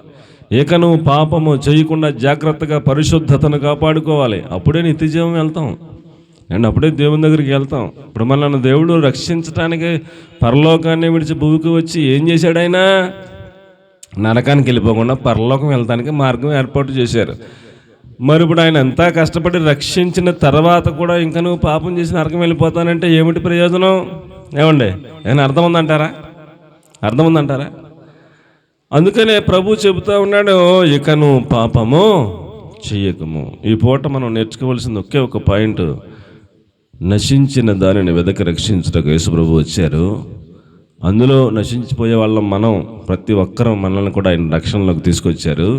ఇక నువ్వు పాపము చేయకుండా జాగ్రత్తగా పరిశుద్ధతను కాపాడుకోవాలి. అప్పుడే నిత్యజీవం వెళ్తాం. అండ్ అప్పుడే దేవుని దగ్గరికి వెళ్తాం. ఇప్పుడు మనల్ని దేవుడు రక్షించడానికి పరలోకాన్ని విడిచి భూమికి వచ్చి ఏం చేశాడు? ఆయన నరకానికి వెళ్ళిపోకుండా పరలోకం వెళ్ళటానికి మార్గం ఏర్పాటు చేశారు. మరి ఇప్పుడు ఆయన ఎంతా కష్టపడి రక్షించిన తర్వాత కూడా ఇంకా నువ్వు పాపం చేసి నరకం వెళ్ళిపోతానంటే ఏమిటి ప్రయోజనం? ఏమండి, ఏమైనా అర్థం ఉందంటారా? అందుకనే ప్రభు చెబుతూ ఉన్నాడు, ఇక నువ్వు పాపము చెయ్యకము. ఈ పూట మనం నేర్చుకోవాల్సింది ఒకే ఒక పాయింట్, నశించిన దానిని వెదకి రక్షించుటకు యేసు ప్రభు వచ్చారు. అందులో నశించిపోయే వాళ్ళం మనం, ప్రతి ఒక్కరూ మనల్ని కూడా ఆయన రక్షణలోకి తీసుకొచ్చారు.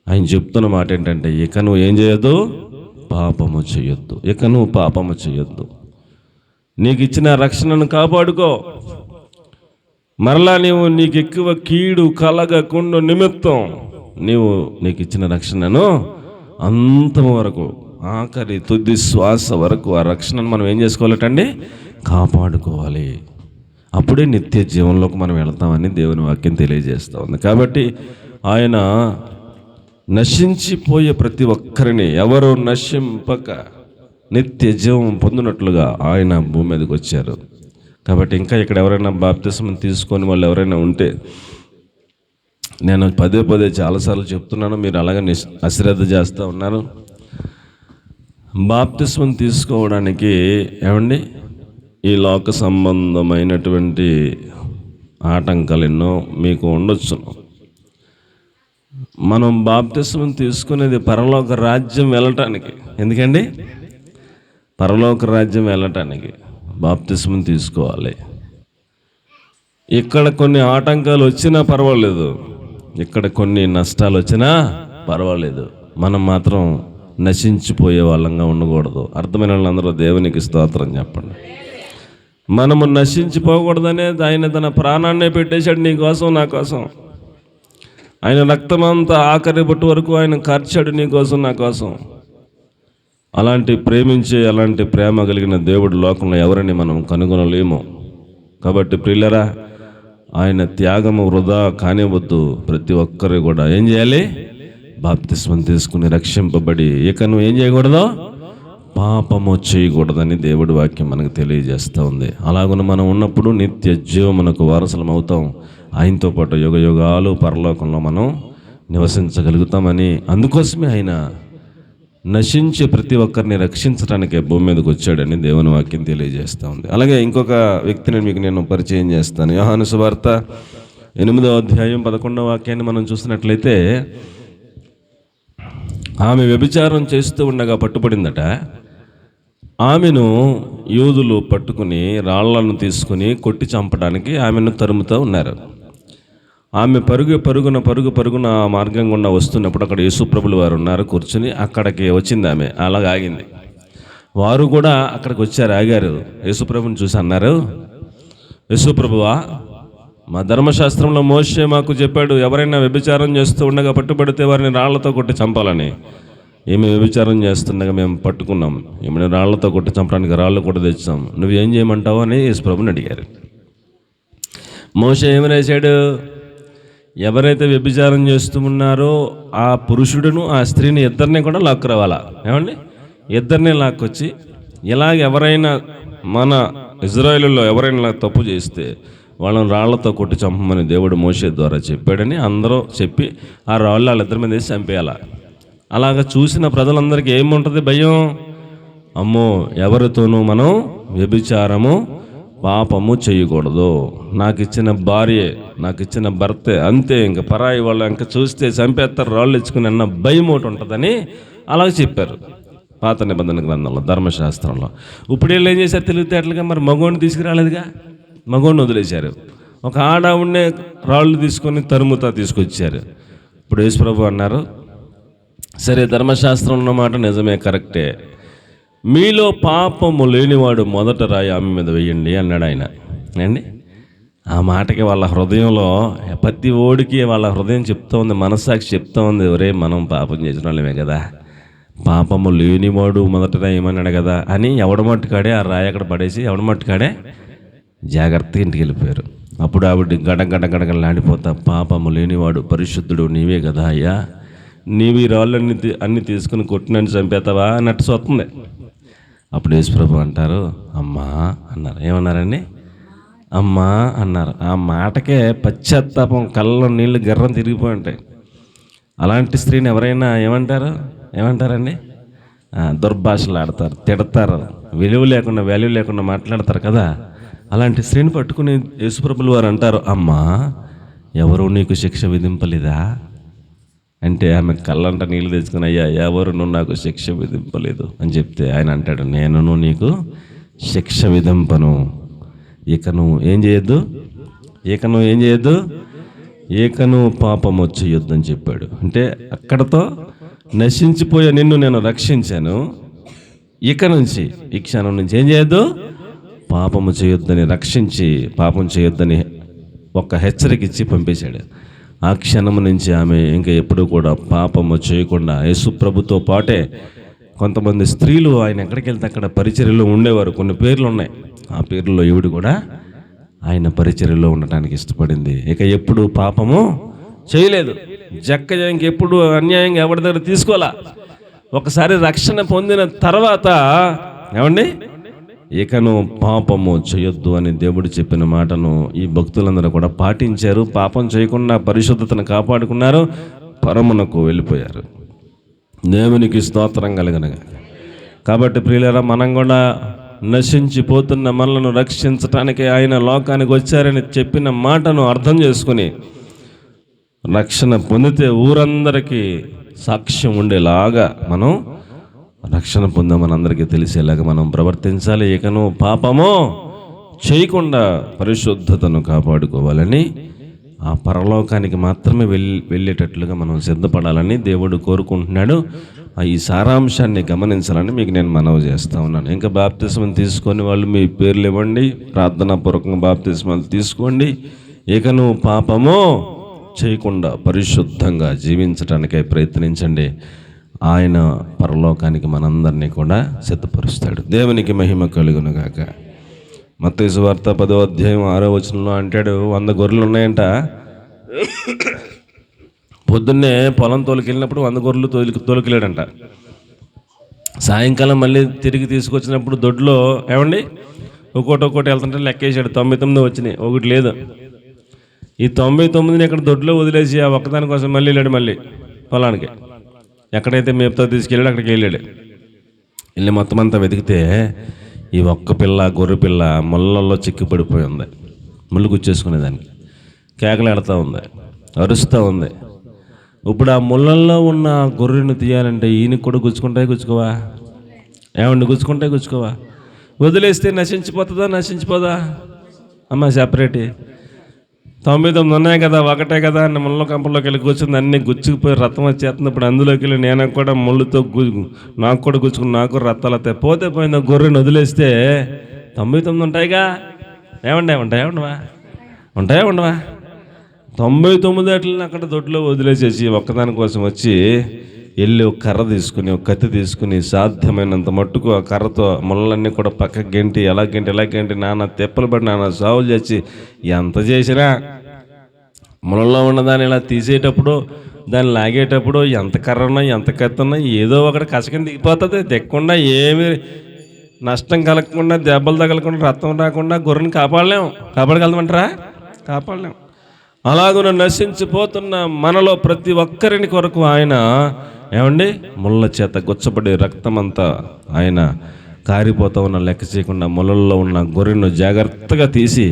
ఆయన చెప్తున్న మాట ఏంటంటే, ఇక నువ్వు ఏం చేయొద్దు? పాపము చేయొద్దు. ఇక నువ్వు పాపము చేయొద్దు. నీకు ఇచ్చిన రక్షణను కాపాడుకో. మరలా నీకు ఎక్కువ కీడు కలగకుండా నిమిత్తం నీకు ఇచ్చిన రక్షణను అంతం వరకు, ఆఖరి తుది శ్వాస వరకు ఆ రక్షణను మనం ఏం చేసుకోవాలటండి? కాపాడుకోవాలి. అప్పుడే నిత్య జీవంలోకి మనం వెళ్తామని దేవుని వాక్యం తెలియజేస్తూ ఉంది. కాబట్టి ఆయన నశించిపోయే ప్రతి ఒక్కరిని, ఎవరు నశింపక నిత్య జీవం పొందినట్లుగా ఆయన భూమి మీదకి వచ్చారు. కాబట్టి ఇంకా ఇక్కడ ఎవరైనా బాప్తిస్మం తీసుకొని వాళ్ళు ఎవరైనా ఉంటే, నేను పదే చాలాసార్లు చెప్తున్నాను, మీరు అలాగే అశ్రద్ధ చేస్తూ ఉన్నారు. బాప్తిస్మం తీసుకోవడానికి ఏమండి, ఈ లోక సంబంధమైనటువంటి ఆటంకాలు ఎన్నో మీకు ఉండొచ్చు. మనం బాప్తిస్మం తీసుకునేది పరలోక రాజ్యం వెళ్ళటానికి. ఎందుకండి? పరలోక రాజ్యం వెళ్ళటానికి బాప్తిస్మం తీసుకోవాలి. ఇక్కడ కొన్ని ఆటంకాలు వచ్చినా పర్వాలేదు, ఇక్కడ కొన్ని నష్టాలు వచ్చినా పర్వాలేదు, మనం మాత్రం నశించిపోయే వాళ్ళంగా ఉండకూడదు. అర్థమైన వాళ్ళందరూ దేవునికి స్తోత్రం చెప్పండి. మనము నశించిపోకూడదనే ఆయన తన ప్రాణాన్నే పెట్టేశాడు నీ కోసం, నా కోసం. ఆయన రక్తమంతా ఆఖరి బొట్టు వరకు ఆయన కార్చాడు నీ కోసం, నా కోసం. అలాంటి ప్రేమ కలిగిన దేవుడు లోకంలో ఎవరిని మనం కనుగొనలేము. కాబట్టి ప్రియులరా, ఆయన త్యాగము వృధా కానివద్దు. ప్రతి ఒక్కరు కూడా ఏం చేయాలి? బాప్తిస్మం తీసుకుని రక్షింపబడి ఇక నువ్వు ఏం చేయకూడదు? పాపము చేయకూడదని దేవుడి వాక్యం మనకు తెలియజేస్తూ ఉంది. అలాగున మనం ఉన్నప్పుడు నిత్య జీవమునకు వారసులం అవుతాం. ఆయనతో పాటు యుగ యుగాలు పరలోకంలో మనం నివసించగలుగుతామని, అందుకోసమే ఆయన నశించే ప్రతి ఒక్కరిని రక్షించడానికే భూమి మీదకి వచ్చాడని దేవుని వాక్యం తెలియజేస్తూ ఉంది. అలాగే ఇంకొక వ్యక్తిని మీకు నేను పరిచయం చేస్తాను. యోహాను సువార్త 8వ అధ్యాయం 11వ వాక్యాన్ని మనం చూసినట్లయితే, ఆమె వ్యభిచారం చేస్తూ ఉండగా పట్టుబడిందట. ఆమెను యూదులు పట్టుకుని రాళ్లను తీసుకుని కొట్టి చంపడానికి ఆమెను తరుముతూ ఉన్నారు. ఆమె పరుగున ఆ మార్గం గుండా వస్తున్నప్పుడు అక్కడ యేసుప్రభులు వారు ఉన్నారు కూర్చుని. అక్కడికి వచ్చింది ఆమె, అలాగ ఆగింది. వారు కూడా అక్కడికి వచ్చారు, ఆగారు. యేసుప్రభుని చూసి అన్నారు, యేసుప్రభువా, మా ధర్మశాస్త్రంలో మోషే మాకు చెప్పాడు, ఎవరైనా వ్యభిచారం చేస్తూ ఉండగా పట్టుబడితే వారిని రాళ్లతో కొట్టి చంపాలని. ఈమె వ్యభిచారం చేస్తుండగా మేము పట్టుకున్నాం, ఈమెను రాళ్లతో కొట్టి చంపడానికి రాళ్ళు కూడా తెచ్చాం, నువ్వేం చేయమంటావు అని యేసుప్రభుని అడిగారు. మోషే ఏమని రాశాడు? ఎవరైతే వ్యభిచారం చేస్తూ ఉన్నారో ఆ పురుషుడును ఆ స్త్రీని ఇద్దరిని కూడా లాక్కురావాలా. ఏమండి? ఇద్దరిని లాక్కొచ్చి, ఇలాగ ఎవరైనా మన ఇజ్రాయేలులో ఎవరైనా తప్పు చేస్తే వాళ్ళని రాళ్లతో కొట్టి చంపమని దేవుడు మోషే ద్వారా చెప్పాడని అందరూ చెప్పి ఆ రాళ్ళు వాళ్ళిద్దరి మీద వేసి చంపేయాల. అలాగ చూసిన ప్రజలందరికీ ఏముంటుంది? భయం. అమ్మో, ఎవరితోనూ మనం వ్యభిచారము పాపము చేయకూడదు, నాకు ఇచ్చిన భార్యే, నాకు ఇచ్చిన భర్తే, అంతే, ఇంకా పరాయి వాళ్ళు ఇంకా చూస్తే చంపేస్తారు, రాళ్ళు ఇచ్చుకుని అన్న భయం ఒకటి ఉంటుందని అలాగ చెప్పారు పాత నిబంధన గ్రంథంలో, ధర్మశాస్త్రంలో. ఇప్పుడు వీళ్ళు ఏం చేశారు తెలివితేటలుగా? మరి మగోడిని తీసుకురాలేదుగా, మగోడిని వదిలేశారు. ఒక ఆడవుడినే రాళ్ళు తీసుకొని తరుముతా తీసుకొచ్చారు. ఇప్పుడు యేసుప్రభు అన్నారు, సరే ధర్మశాస్త్రం ఉన్నమాట నిజమే, కరెక్టే, మీలో పాపము లేనివాడు మొదట రాయి ఆమె మీద వేయండి అన్నాడు ఆయన. అండి, ఆ మాటకి వాళ్ళ హృదయంలో, ప్రతి ఓడికి వాళ్ళ హృదయం చెప్తూ ఉంది, మనస్సాక్షి చెప్తూ ఉంది, ఒరే మనం పాపం చేసిన వాళ్ళమే కదా, పాపము లేనివాడు మొదట రాయి ఏమన్నాడు కదా అని ఎవడమట్టుకాడే ఆ రాయి అక్కడ పడేసి ఎవడమట్టుకాడే జాగ్రత్తగా ఇంటికి వెళ్ళిపోయారు. అప్పుడు ఆవిడ గడగడలాడిపోతా, పాపము లేనివాడు పరిశుద్ధుడు నీవే కదా అయ్యా, నీవు ఈ రాళ్ళన్నీ అన్నీ తీసుకుని కొట్టినని చంపేతావా అన్నట్టు వస్తుంది. అప్పుడు యేసుప్రభు అంటారు, అమ్మా అన్నారు. ఏమన్నారండి? అమ్మా అన్నారు. ఆ మాటకే పశ్చాత్తాపం, కళ్ళలో నీళ్లు గర్రం తిరిగిపోయి ఉంటాయి. అలాంటి స్త్రీని ఎవరైనా ఏమంటారండి? దుర్భాషలు ఆడతారు, తిడతారు, వాల్యూ లేకుండా మాట్లాడతారు కదా. అలాంటి స్త్రీని పట్టుకుని యేసుప్రభులు వారు అంటారు, అమ్మా ఎవరు నీకు శిక్ష విధింపలేదా అంటే ఆమె కళ్ళంట నీళ్ళు తెచ్చుకుని, అయ్యా ఎవరు నాకు శిక్ష విధింపలేదు అని చెప్తే ఆయన అంటాడు, నేను నీకు శిక్ష విధింపను, ఇక నువ్వు ఏం చేయొద్దు, ఏకను పాపము చేయొద్దు అని చెప్పాడు. అంటే అక్కడతో నశించిపోయే నిన్ను నేను రక్షించాను, ఇక నుంచి ఈ క్షణం నుంచి ఏం చేయొద్దు, పాపము చేయొద్దని రక్షించి, పాపం చేయొద్దని ఒక హెచ్చరిక ఇచ్చి పంపేశాడు. ఆ క్షణం నుంచి ఆమె ఇంకా ఎప్పుడు కూడా పాపము చేయకుండా యేసు ప్రభుతో పాటే కొంతమంది స్త్రీలు ఆయన ఎక్కడికి వెళ్తే అక్కడ పరిచర్యలో ఉండేవారు. కొన్ని పేర్లు ఉన్నాయి, ఆ పేర్లలో ఈవిడ కూడా ఆయన పరిచర్యలో ఉండటానికి ఇష్టపడింది. ఇక ఎప్పుడు పాపము చేయలేదు, ఇంకెప్పుడు అన్యాయంగా ఎవరి దగ్గర తీసుకోవాలా. ఒకసారి రక్షణ పొందిన తర్వాత ఏమండి, ఇకను పాపము చేయొద్దు అని దేవుడు చెప్పిన మాటను ఈ భక్తులందరూ కూడా పాటించారు. పాపం చేయకుండా పరిశుద్ధతను కాపాడుకున్నారు, పరమునకు వెళ్ళిపోయారు. దేవునికి స్తోత్రం కలుగును. కాబట్టి ప్రియులారా, మనం కూడా నశించిపోతున్న మనలను రక్షించటానికి ఆయన లోకానికి వచ్చారని చెప్పిన మాటను అర్థం చేసుకుని రక్షణ పొందితే ఊరందరికీ సాక్ష్యం ఉండేలాగా మనం రక్షణ పొందామని అందరికీ తెలిసేలాగా మనం ప్రవర్తించాలి. ఇకను పాపము చేయకుండా పరిశుద్ధతను కాపాడుకోవాలని, ఆ పరలోకానికి మాత్రమే వెళ్ళేటట్లుగా మనం సిద్ధపడాలని దేవుడు కోరుకుంటున్నాడు. ఈ సారాంశాన్ని గమనించాలని మీకు నేను మనవి చేస్తూ ఉన్నాను. ఇంకా బాప్తిస్మం తీసుకొని వాళ్ళు మీ పేర్లు ఇవ్వండి, ప్రార్థనాపూర్వకంగా బాప్తిస్మాలు తీసుకోండి. ఇకను పాపము చేయకుండా పరిశుద్ధంగా జీవించడానికై ప్రయత్నించండి. ఆయన పరలోకానికి మనందరినీ కూడా సిద్ధపరుస్తాడు. దేవునికి మహిమ కలుగును గాక. మత్తయి సువార్త 10వ అధ్యాయం 6వ వచనంలో అంటాడు, 100 గొర్రెలు ఉన్నాయంట. పొద్దున్నే పొలం తోలుకెళ్ళినప్పుడు 100 గొర్రెలు తోలుకెళ్ళాడంట. సాయంకాలం మళ్ళీ తిరిగి తీసుకొచ్చినప్పుడు దొడ్లో ఏమండి ఒక్కోటి వెళ్తుంటే లెక్కేసాడు, 99 వచ్చినాయి, ఒకటి లేదు. ఈ 99ని ఇక్కడ దొడ్లో వదిలేసి ఆ ఒక్కదాని కోసం మళ్ళీ వెళ్ళాడు. మళ్ళీ పొలానికి ఎక్కడైతే మేపుతో తీసుకెళ్ళాడు అక్కడికి వెళ్ళాడు. వెళ్ళి మొత్తం అంతా వెతికితే ఈ ఒక్క గొర్రె పిల్ల ముళ్ళల్లో చిక్కి పడిపోయి ఉంది. ముళ్ళు గుచ్చేసుకునేదానికి కేకలాడుతూ ఉంది, అరుస్తూ ఉంది. ఇప్పుడు ఆ ముళ్ళల్లో ఉన్న గొర్రెను తీయాలంటే ఈయనకి కూడా గుచ్చుకోవా? ఏమండి, గుచ్చుకోవా? వదిలేస్తే నశించిపోదా? అమ్మ సెపరేట్ 99 ఉన్నాయి కదా, ఒకటే కదా అని ముళ్ళ కంపల్లోకి వెళ్ళి కూర్చుంది. అన్నీ గుచ్చుకుపోయి రక్తం వచ్చేస్తుంది. ఇప్పుడు అందులోకి వెళ్ళి నేను కూడా ముళ్ళుతో నాకు కూడా గుచ్చుకుని నాకు రక్తాలు వస్తాయి. పోతే పోయింది. గొర్రెను వదిలేస్తే 99 ఉంటాయిగా. ఏమండి ఉండవా? 99 అట్లని అక్కడ దొడ్లో వదిలేసేసి ఒక్కదాని కోసం వచ్చి వెళ్ళి ఒక కర్ర తీసుకుని, ఒక కత్తి తీసుకుని సాధ్యమైనంత మట్టుకు ఆ కర్రతో ముళ్ళన్నీ కూడా పక్కకి గెంటి ఎలా గెంటి నాన్న తెప్పలు పడి నాన్న సావులు చేసి ఎంత చేసినా ముళ్ళలో ఉన్నదాన్ని ఇలా తీసేటప్పుడు, దాన్ని లాగేటప్పుడు ఎంత కర్ర ఉన్నా ఎంత కత్తి ఉన్నా ఏదో ఒకటి కసకని దిగిపోతుంది. తెక్కకుండా ఏమి నష్టం కలగకుండా, దెబ్బలు తగలకుండా, రక్తం రాకుండా గొర్రెని కాపాడగలమంటారా? కాపాడలేం. అలాగున నశించిపోతున్న మనలో ప్రతి ఒక్కరిని కొరకు ఆయన ఏమండి ముళ్ళ చేత గుచ్చబడి రక్తమంతా ఆయన కారిపోతూ ఉన్న లెక్క చేయకుండా ముళ్ళల్లో ఉన్న గొర్రెను జాగ్రత్తగా తీసి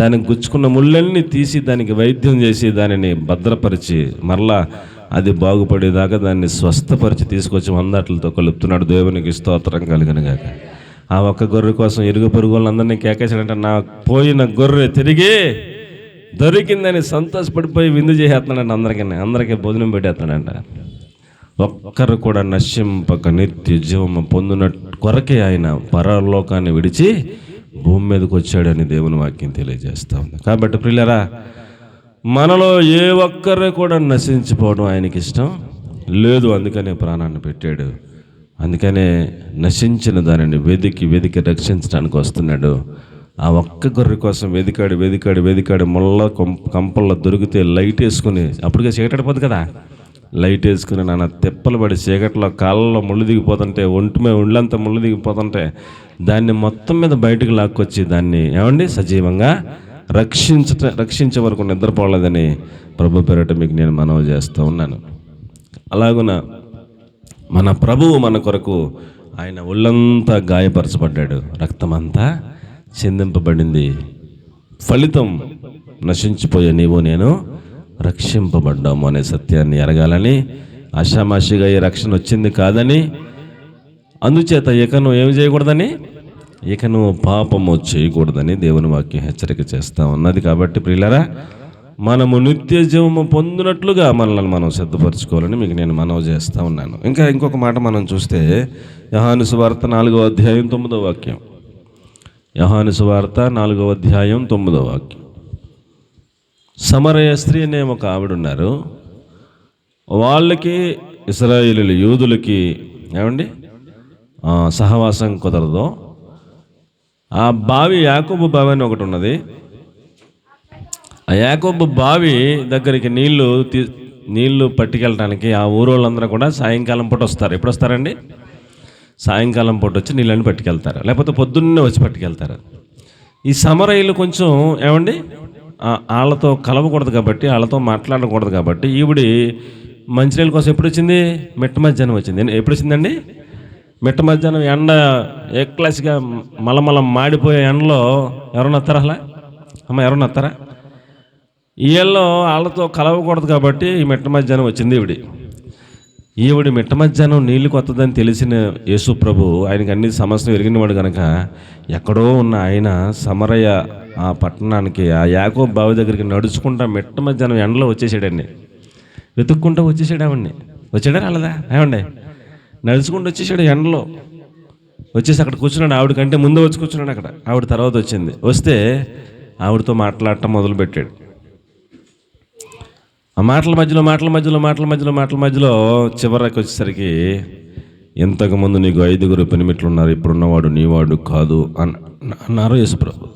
దానికి గుచ్చుకున్న ముళ్ళన్నీ తీసి దానికి వైద్యం చేసి దానిని భద్రపరిచి మరలా అది బాగుపడేదాకా దాన్ని స్వస్థపరిచి తీసుకొచ్చి 100 అట్లతో కలుపుతున్నాడు. దేవునికి స్తోత్రం కలుగును గాక. ఆ ఒక్క గొర్రె కోసం ఇరుగు పొరుగు వాళ్ళందరినీ కేకేశాడంటే, నా పోయిన గొర్రె తిరిగి దొరికిందని సంతోషపడిపోయి విందు చేసేస్తున్నాడంట. అందరికీ భోజనం పెట్టేస్తున్నాడంట. ఒక్కరు కూడా నశింపక నిత్య జీవము పొందిన కొరకే ఆయన పరలోకాన్ని విడిచి భూమి మీదకి వచ్చాడని దేవుని వాక్యం తెలియజేస్తూ ఉంది. కాబట్టి ప్రియులారా, మనలో ఏ ఒక్కరు కూడా నశించిపోవడం ఆయనకి ఇష్టం లేదు. అందుకనే ప్రాణాన్ని పెట్టాడు. అందుకనే నశించిన దానిని వెదికి రక్షించడానికి వస్తున్నాడు. ఆ ఒక్క గొర్రె కోసం వెదికాడు. ముళ్ళ కంపల్లో దొరికితే లైట్ వేసుకుని, అప్పటికే చీకటడిపోద్ది కదా, లైట్ వేసుకుని నాన్న తిప్పలు పడి చీకట్లో కాళ్ళలో ముళ్ళు దిగిపోతుంటే ఒళ్ళంతా ముళ్ళు దిగిపోతుంటే దాన్ని మొత్తం మీద బయటకు లాక్కొచ్చి దాన్ని ఏమండి సజీవంగా రక్షించే వరకు నిద్రపోలేదని ప్రభు పేరట మీకు నేను మనవి చేస్తూ ఉన్నాను. అలాగున మన ప్రభువు మన కొరకు ఆయన ఒళ్ళంతా గాయపరచబడ్డాడు, రక్తమంతా చిందింపబడింది. ఫలితం నశించిపోయే నీవు నేను రక్షింపబడ్డాము అనే సత్యాన్ని ఎరగాలని, ఆషామాషిగా ఈ రక్షణ వచ్చింది కాదని, అందుచేత ఇక నువ్వు ఏమి చేయకూడదని, ఇక నువ్వు పాపము చేయకూడదని దేవుని వాక్యం హెచ్చరిక చేస్తూ ఉన్నది. కాబట్టి ప్రియులారా, మనము నిత్య జీవము పొందినట్లుగా మనల్ని మనం సిద్ధపరచుకోవాలని మీకు నేను మనవి చేస్తూ ఉన్నాను. ఇంకొక మాట మనం చూస్తే యోహాను సువార్త 4వ అధ్యాయం 9వ వాక్యం. యోహాను సువార్త 4వ అధ్యాయం 9వ వాక్యం. సమరయ స్త్రీ అనే ఒక ఆవిడ ఉన్నారు. వాళ్ళకి ఇశ్రాయేలీయులు యూదులకి ఏమండి సహవాసం కుదరదు. ఆ బావి యాకోబు బావి అని ఒకటి ఉన్నది. ఆ యాకోబు బావి దగ్గరికి నీళ్లు పట్టుకెళ్ళడానికి ఆ ఊరోళ్ళందరూ కూడా సాయంకాలం పూట వస్తారు. ఎప్పుడు వస్తారండి? సాయంకాలం పూట వచ్చి నీళ్ళని పట్టుకెళ్తారు, లేకపోతే పొద్దున్నే వచ్చి పట్టుకెళ్తారు. ఈ సమరయులు కొంచెం ఏమండి వాళ్ళతో కలవకూడదు కాబట్టి, వాళ్ళతో మాట్లాడకూడదు కాబట్టి ఈవిడి మంచినీళ్ళ కోసం ఎప్పుడు వచ్చింది? మిట్ట మధ్యాహ్నం వచ్చింది. ఎప్పుడు వచ్చిందండి? మిట్ట మధ్యాహ్నం ఎండ ఏ క్లాస్గా మలమల మాడిపోయే ఎండలో ఎవరన్నా వస్తారా? అమ్మ ఎవరన్నా వస్తారా? వీళ్ళు వాళ్ళతో కలవకూడదు కాబట్టి ఈ మిట్ట మధ్యాహ్నం వచ్చింది ఈవిడి మిట్ట మధ్యాహ్నం నీళ్ళు కొత్తదని తెలిసిన యేసు ప్రభు, ఆయనకి అన్ని సమస్యలు ఎరిగినవాడు కనుక ఎక్కడో ఉన్న ఆయన సమరయ ఆ పట్టణానికి, ఆ యాకోబు బావి దగ్గరికి నడుచుకుంటా మిట్ట మధ్యాహ్నం ఎండలో వచ్చేసాడండి. వెతుక్కుంటూ వచ్చేసాడు. వచ్చాడా రాలేదా? ఏమండి నడుచుకుంటూ వచ్చేసాడు ఎండలో. వచ్చేసి అక్కడ కూర్చున్నాడు. ఆవిడకంటే ముందే వచ్చి కూర్చున్నాడు అక్కడ. ఆవిడ తర్వాత వచ్చింది. వస్తే ఆవిడతో మాట్లాడటం మొదలుపెట్టాడు. ఆ మాటల మధ్యలో చివరికి వచ్చేసరికి, ఇంతకుముందు నీకు 5 పెనిమిట్లు ఉన్నారు, ఇప్పుడున్నవాడు నీవాడు కాదు అన్నారు యేసుప్రభు.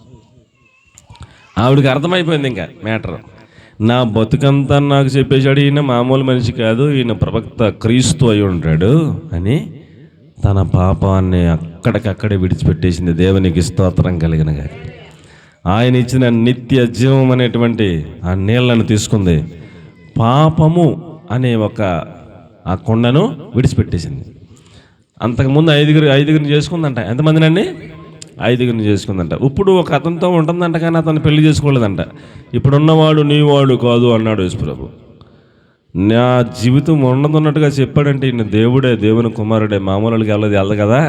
ఆవిడకి అర్థమైపోయింది ఇంకా మ్యాటర్. నా బతుకంతా నాకు చెప్పేశాడు, ఈయన మామూలు మనిషి కాదు, ఈయన ప్రవక్త క్రీస్తు అయి ఉంటాడు అని తన పాపాన్ని అక్కడికక్కడే విడిచిపెట్టేసింది. దేవునికి స్తోత్రం కలిగిన గాని ఆయన ఇచ్చిన నిత్య జీవం అనేటువంటి ఆ నీళ్లను తీసుకుంది. పాపము అనే ఆ కొండను విడిచిపెట్టేసింది. అంతకుముందు 5 చేసుకుందంట. ఎంతమందినండి? 5 చేసుకుందంట. ఇప్పుడు ఒక అతనితో ఉంటుందంట, కానీ అతను పెళ్లి చేసుకోలేదంట. ఇప్పుడున్నవాడు నీవాడు కాదు అన్నాడు యేసుప్రభు. నా జీవితం ఉన్నదన్నట్టుగా చెప్పాడంటే ఈయన దేవుడే, దేవుని కుమారుడే, మామూలుకి వెళ్ళదు కదా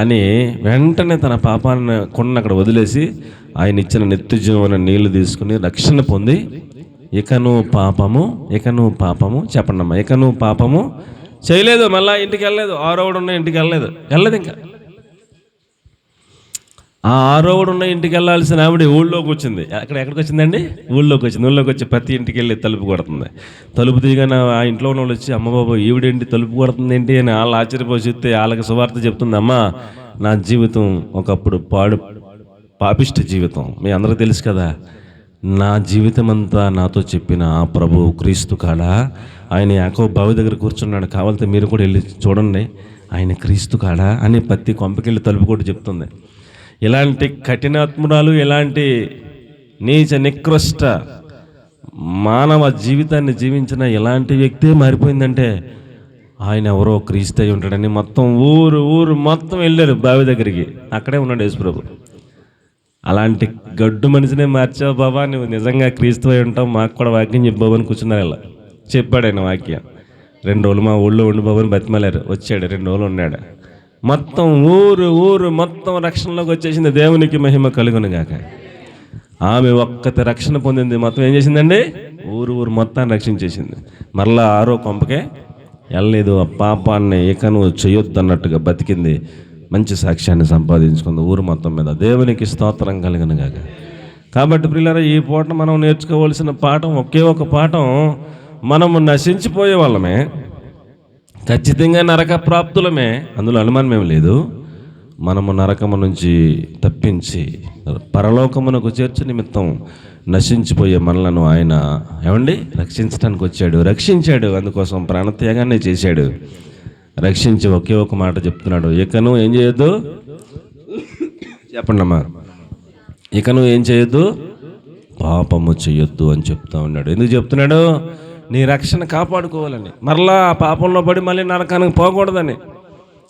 అని వెంటనే తన పాపాన్ని కొండను అక్కడ వదిలేసి ఆయన ఇచ్చిన నిత్య జీవన నీళ్లు తీసుకుని రక్షణ పొంది, ఇక నువ్వు పాపము చెప్పండమ్మా, ఇక నువ్వు పాపము చేయలేదు. మళ్ళీ ఇంటికి వెళ్ళలేదు. 6వ ఇంటికి వెళ్ళలేదు. ఇంకా ఆ 6వ ఇంటికి వెళ్ళాల్సిన ఆవిడ ఊళ్ళోకి వచ్చింది. ఎక్కడికి వచ్చిందండి? ఊళ్ళోకి వచ్చి ప్రతి ఇంటికి వెళ్ళి తలుపు కొడుతుంది. తలుపు తీయగానే ఆ ఇంట్లో ఉన్న వాళ్ళు వచ్చి, అమ్మ బాబు ఈవిడేంటి తలుపు కొడుతుంది ఏంటి అని వాళ్ళు ఆశ్చర్యపోయి చూస్తే వాళ్ళకి సువార్త చెప్తుంది. అమ్మ, నా జీవితం ఒకప్పుడు పాపిష్టి జీవితం, మీ అందరికీ తెలుసు కదా. నా జీవితం అంతా నాతో చెప్పిన ఆ ప్రభు క్రీస్తు కాడ ఆయన యాకోబు బావి దగ్గర కూర్చున్నాడు. కావాలంటే మీరు కూడా వెళ్ళి చూడండి, ఆయన క్రీస్తు కాడ అని ప్రతి కొంపకెళ్ళి తలుపు కూడా చెప్తుంది. ఇలాంటి కఠినాత్మురాలు, ఇలాంటి నీచ నికృష్ట మానవ జీవితాన్ని జీవించిన ఇలాంటి వ్యక్తే మారిపోయిందంటే ఆయన ఎవరో క్రీస్తు అయి ఉంటాడని మొత్తం ఊరు మొత్తం వెళ్ళారు బావి దగ్గరికి. అక్కడే ఉన్నాడు యేసుప్రభు. అలాంటి గడ్డు మనిషినే మార్చావు బాబా, నువ్వు నిజంగా క్రీస్తు అయి ఉంటావు, మాకు కూడా వాక్యం చెప్పు అని కూర్చున్నారు. ఇలా చెప్పాడు ఆయన వాక్యం. 2 రోజులు మా ఊళ్ళో ఉండి బాబుని బతిమలారు. వచ్చాడు, 2 రోజులు ఉన్నాడు. మొత్తం ఊరు మొత్తం రక్షణలోకి వచ్చేసింది. దేవునికి మహిమ కలుగును గాక. ఆమె ఒక్కతే రక్షణ పొందింది. మొత్తం ఏం చేసిందండి? ఊరు మొత్తాన్ని రక్షించేసింది. మరలా 6వ కొంపకే వెళ్ళలేదు. ఆ పాపాన్ని ఇక నువ్వు చేయొద్దు అన్నట్టుగా బతికింది. మంచి సాక్ష్యాన్ని సంపాదించుకుంది ఊరు మొత్తం మీద. దేవునికి స్తోత్రం కలుగును గాక. కాబట్టి ప్రియులారా, ఈ పూట మనం నేర్చుకోవాల్సిన పాఠం ఒకే ఒక పాఠం. మనము నశించిపోయే వాళ్ళమే, ఖచ్చితంగా నరక ప్రాప్తులమే, అందులో అనుమానమేం లేదు. మనము నరకము నుంచి తప్పించి పరలోకమునకు చేర్చు నిమిత్తం నశించిపోయే మనలను ఆయన రక్షించడానికి వచ్చాడు, రక్షించాడు. అందుకోసం ప్రాణత్యాగాన్ని చేశాడు. రక్షించి ఒకే ఒక మాట చెప్తున్నాడు, ఇకను ఏం చేయొద్దు, చెప్పండి అమ్మా, ఇకను ఏం చేయొద్దు, పాపము చేయొద్దు అని చెప్తా ఉన్నాడు. ఎందుకు చెప్తున్నాడు? నీ రక్షణ కాపాడుకోవాలని, మరలా ఆ పాపంలో పడి మళ్ళీ నరకానికి పోకూడదని,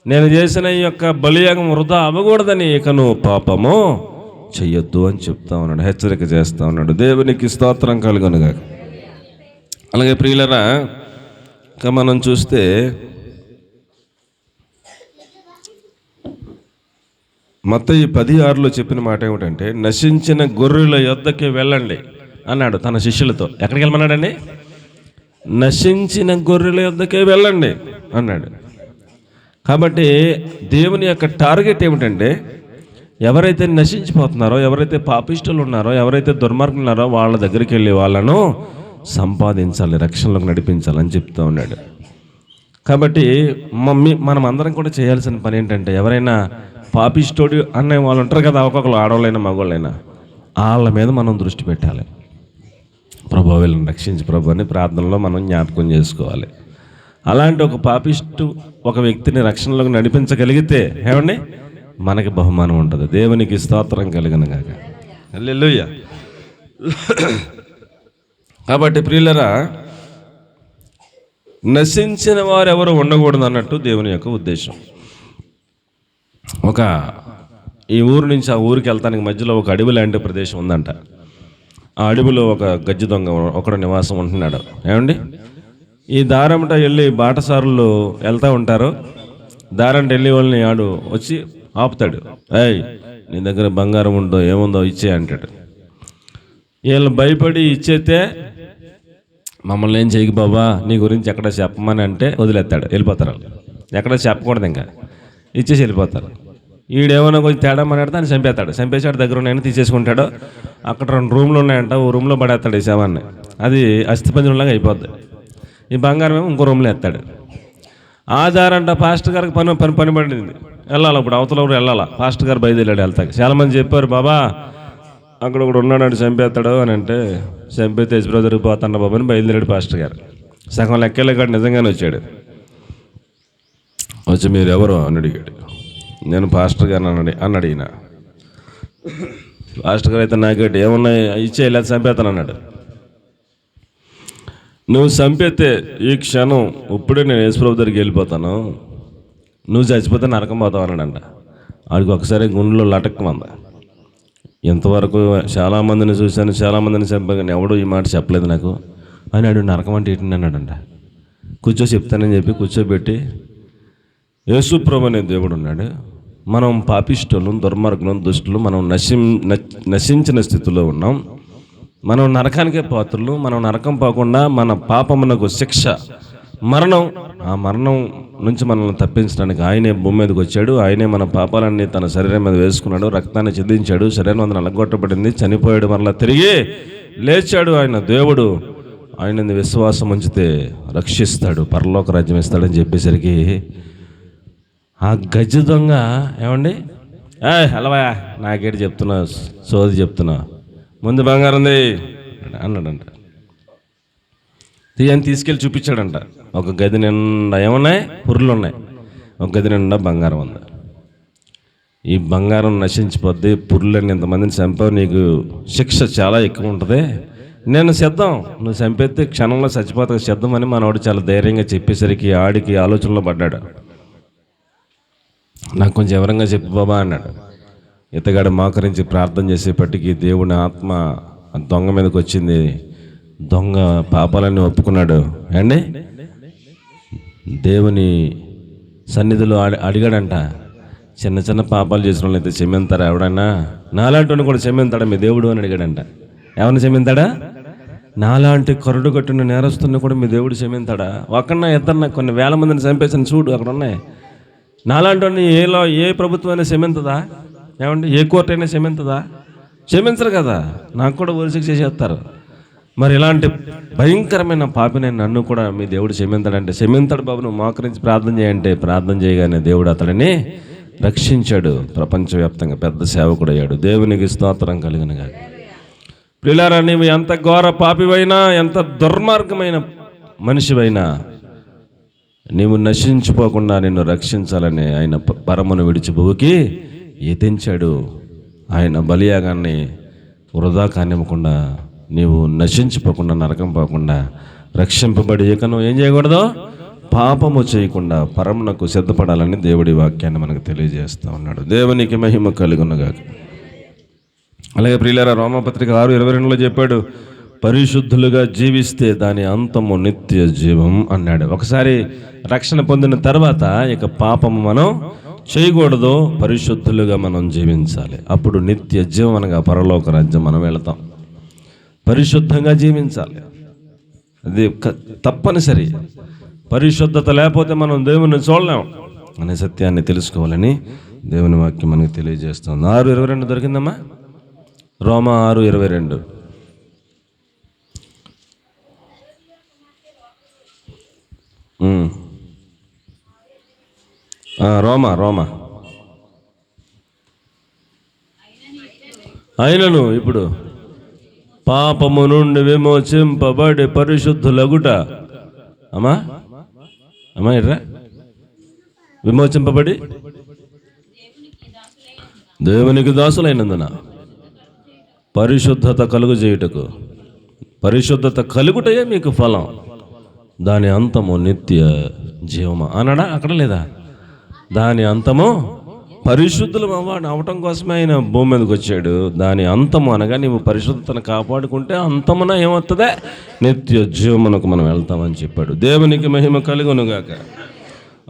నేను చేసిన ఈ యొక్క బలియాగం వృధా అవ్వకూడదని ఇకను పాపము చెయ్యొద్దు అని చెప్తా ఉన్నాడు, హెచ్చరిక చేస్తూ ఉన్నాడు. దేవునికి స్తోత్రం కలుగునుగాక. అలాగే ప్రియులరా, ఇంకా మనం చూస్తే మత్తయి 10:6 చెప్పిన మాట ఏమిటంటే, నశించిన గొర్రెల యొద్దకి వెళ్ళండి అన్నాడు తన శిష్యులతో. ఎక్కడికి వెళ్ళమన్నాడండి? నశించిన గొర్రెల యొద్దకే వెళ్ళండి అన్నాడు. కాబట్టి దేవుని యొక్క టార్గెట్ ఏమిటంటే, ఎవరైతే నశించిపోతున్నారో, ఎవరైతే పాపిష్టులు ఉన్నారో, ఎవరైతే దుర్మార్గులు ఉన్నారో వాళ్ళ దగ్గరికి వెళ్ళి వాళ్ళను సంపాదించాలి, రక్షణలోకి నడిపించాలని చెప్తూ ఉన్నాడు. కాబట్టి మనం అందరం కూడా చేయాల్సిన పని ఏంటంటే, ఎవరైనా పాపిస్టోడు అనే వాళ్ళు ఉంటారు కదా, ఒక్కొక్కరు ఆడవాళ్ళైనా మగవాళ్ళైనా, వాళ్ళ మీద మనం దృష్టి పెట్టాలి. ప్రభు వీళ్ళని రక్షించి ప్రభు అని ప్రార్థనలో మనం జ్ఞాపకం చేసుకోవాలి. అలాంటి ఒక పాపిస్టు ఒక వ్యక్తిని రక్షణలోకి నడిపించగలిగితే మనకి బహుమానం ఉంటుంది. దేవునికి స్తోత్రం కలుగును గాక. హల్లెలూయా. కాబట్టి ప్రియులరా, నశించిన వారు ఎవరు ఉండకూడదు అన్నట్టు దేవుని యొక్క ఉద్దేశం. ఈ ఊరు నుంచి ఆ ఊరికి వెళ్తానికి మధ్యలో ఒక అడవి లాంటి ప్రదేశం ఉందంట. ఆ అడవిలో ఒక గజ్జి దొంగ ఒకడు నివాసం ఉంటున్నాడు. ఈ దారంట వెళ్ళి బాటసారులు వెళ్తూ ఉంటారు. దారంట వెళ్ళి వాళ్ళని ఆడు వచ్చి ఆపుతాడు. నీ దగ్గర బంగారం ఉందో ఏముందో ఇచ్చే అంటాడు. వీళ్ళు భయపడి ఇచ్చేస్తే, మమ్మల్ని ఏం చేయకు బాబా, నీ గురించి ఎక్కడ చెప్పమని అంటే వదిలేస్తాడు, వెళ్ళిపోతారు. ఎక్కడ చెప్పకూడదు, ఇంకా ఇచ్చేసి వెళ్ళిపోతారు. ఈడేమన్నా కొంచెం తేడా మాట్లాడితే ఆయన చంపేస్తాడు. చంపేసాడు, దగ్గర ఉన్నాయని తీసేసుకుంటాడు. అక్కడ 2 రూమ్లు ఉన్నాయంట, ఓ రూమ్లో పడేస్తాడు ఈ శవాన్ని. అది అస్థిపంజరంలాగా అయిపోద్ది. ఈ బంగారం ఏమో ఇంకో రూమ్లో ఎత్తాడు. ఆధారంట పాస్టర్ గారికి పని పడింది, వెళ్ళాలి. ఇప్పుడు అవతల ఊరు వెళ్ళాలా, పాస్టర్ గారు బయలుదేరాడు వెళ్తాడు. చాలామంది చెప్పారు, బాబా అక్కడ ఒకడు ఉన్నాడు చంపేస్తాడు అని అంటే, చంపేతే ఎస్బ్రో జరిగిపోతాడు బాబు అని బయలుదేరాడు పాస్టర్ గారు. సగం లెక్కలేకాడు, నిజంగానే వచ్చాడు. వచ్చి మీరు ఎవరు అని అడిగాడు. నేను పాస్టర్ గారు అన్నాడు ఈయన. పాస్టర్ గారు అయితే నాకేటి ఏమున్నాయి ఇచ్చే లేదా చంపేస్తాను అన్నాడు. నువ్వు చంపేస్తే ఈ క్షణం ఇప్పుడే నేను యేసుప్రభు దగ్గరికి వెళ్ళిపోతాను, నువ్వు చచ్చిపోతే నరకం పోతావు అన్నాడంట. వాడికి ఒకసారి గుండెలో లటక్కుమంది. ఎంతవరకు చాలామందిని చూశాను, చాలామందిని చంపాను, ఎవడు ఈ మాట చెప్పలేదు నాకు అని అడు. నరకం అంటే ఏంటి అన్నాడంట. చెప్తానని చెప్పి కూర్చోబెట్టి, యేసుప్రభు అనే దేవుడు ఉన్నాడు, మనం పాపిష్టులు, దుర్మార్గులం, దుష్టులు, మనం నశించిన స్థితిలో ఉన్నాం, మనం నరకానికే పాత్రలు. మనం నరకం పోకుండా మన పాపమునకు శిక్ష మరణం, ఆ మరణం నుంచి మనల్ని తప్పించడానికి ఆయనే భూమి మీదకి వచ్చాడు. ఆయనే మన పాపాలన్నీ తన శరీరం మీద వేసుకున్నాడు, రక్తాన్ని చెందించాడు, శరీరం అంతా నలగొట్టబడింది, చనిపోయాడు, మరలా తిరిగి లేచాడు. ఆయన దేవుడు, ఆయన విశ్వాసం ఉంచితే రక్షిస్తాడు, పరలోక రాజ్యం ఇస్తాడని చెప్పేసరికి ఆ గజ్జి దొంగ హలవా నాకేటి చెప్తున్నా, సోది చెప్తున్నా, ముందు బంగారం ఉంది అన్నాడంట. తీయని తీసుకెళ్ళి చూపించాడంట. ఒక గది నిండా ఏమున్నాయి, పుర్రులు ఉన్నాయి, ఒక గది నిండా బంగారం ఉంది. ఈ బంగారం నశించిపోద్ది, పుర్రులని ఇంతమందిని చంపావు, నీకు శిక్ష చాలా ఎక్కువ ఉంటుంది, నేను సిద్ధం, నువ్వు చంపేస్తే క్షణంలో చచ్చిపోతా సిద్ధం అని మనవాడు చాలా ధైర్యంగా చెప్పేసరికి ఆడికి ఆలోచనలో పడ్డాడు. నాకు కొంచెం వివరంగా చెప్పు బాబా అన్నాడు. ఇతగాడు మోకరించి ప్రార్థన చేసేపటికి దేవుని ఆత్మ దొంగ మీదకి వచ్చింది. దొంగ పాపాలన్నీ ఒప్పుకున్నాడు. దేవుని సన్నిధిలో అడిగాడంట, చిన్న చిన్న పాపాలు చేసిన వాళ్ళు అయితే క్షమింతారా ఎవడన్నా? నాలాంటి కూడా క్షమింతాడా మీ దేవుడు అని అడిగాడంట. ఎవరిని క్షమింతాడా? నాలాంటి కరుడు కట్టిన నేరస్తుని కూడా మీ దేవుడు క్షమింతాడా? ఒకన్నా ఇద్దరిన కొన్ని వేల మందిని చంపేసిన చూడు అక్కడ ఉన్నాయి. నాలాంటి ఏ ప్రభుత్వమైనా క్షమించదా? ఏ కోర్టు అయినా క్షమించదా? క్షమించరు కదా, నాకు కూడా ఉరిశిక్ష చేసేస్తారు. మరి ఇలాంటి భయంకరమైన పాపిని నన్ను కూడా మీ దేవుడు క్షమింతాడంటే క్షమింతాడు బాబు, నువ్వు మోకరించి ప్రార్థన చేయంటే ప్రార్థన చేయగానే దేవుడు అతడిని రక్షించాడు. ప్రపంచవ్యాప్తంగా పెద్ద సేవకుడు అయ్యాడు. దేవునికి స్తోత్రం కలుగును గాక. ప్రియులారా, నీవు ఎంత ఘోర పాపివైనా, ఎంత దుర్మార్గమైన మనిషివైనా, నీవు నశించిపోకుండా నిన్ను రక్షించాలని ఆయన పరమును విడిచి భూమికి ఎత్తించాడు. ఆయన బలియాగాన్ని వృధా కానివ్వకుండా, నీవు నశించిపోకుండా, నరకం పోకుండా, రక్షింపబడి ఇకను ఏం చేయకూడదు, పాపము చేయకుండా పరమునకు సిద్ధపడాలని దేవుడి వాక్యాన్ని మనకు తెలియజేస్తూ ఉన్నాడు. దేవునికి మహిమ కలుగునుగాక. అలాగే ప్రియులారా, రోమపత్రిక 6:22లో చెప్పాడు, పరిశుద్ధులుగా జీవిస్తే దాని అంతము నిత్య జీవం అన్నాడు. ఒకసారి రక్షణ పొందిన తర్వాత ఇక పాపము మనం చేయకూడదు, పరిశుద్ధులుగా మనం జీవించాలి. అప్పుడు నిత్య జీవం అనగా పరలోక రాజ్యం మనం వెళతాం. పరిశుద్ధంగా జీవించాలి, అది తప్పనిసరి. పరిశుద్ధత లేకపోతే మనం దేవుని చూడలేం అనే సత్యాన్ని తెలుసుకోవాలని దేవుని వాక్యం మనకు తెలియజేస్తుంది. 6:22 దొరికిందమ్మా? రోమా 6:22. రోమా అయినను ఇప్పుడు పాపము నుండి విమోచింపబడి పరిశుద్ధులగుట. అమ్మా ఎర్రా, విమోచింపబడి దేవునికి దాసులైనందున పరిశుద్ధత కలుగు చేయుటకు, పరిశుద్ధత కలుగుటయే మీకు ఫలం, దాని అంతము నిత్య జీవము అన్నాడా? అక్కడ లేదా? దాని అంతము పరిశుద్ధులు అవటం కోసమే ఆయన భూమి మీదకి వచ్చాడు. దాని అంతము అనగా నీవు పరిశుద్ధతను కాపాడుకుంటే అంతమున ఏమవుతుందే, నిత్య జీవమునకు మనం వెళ్తామని చెప్పాడు. దేవునికి మహిమ కలుగునుగాక.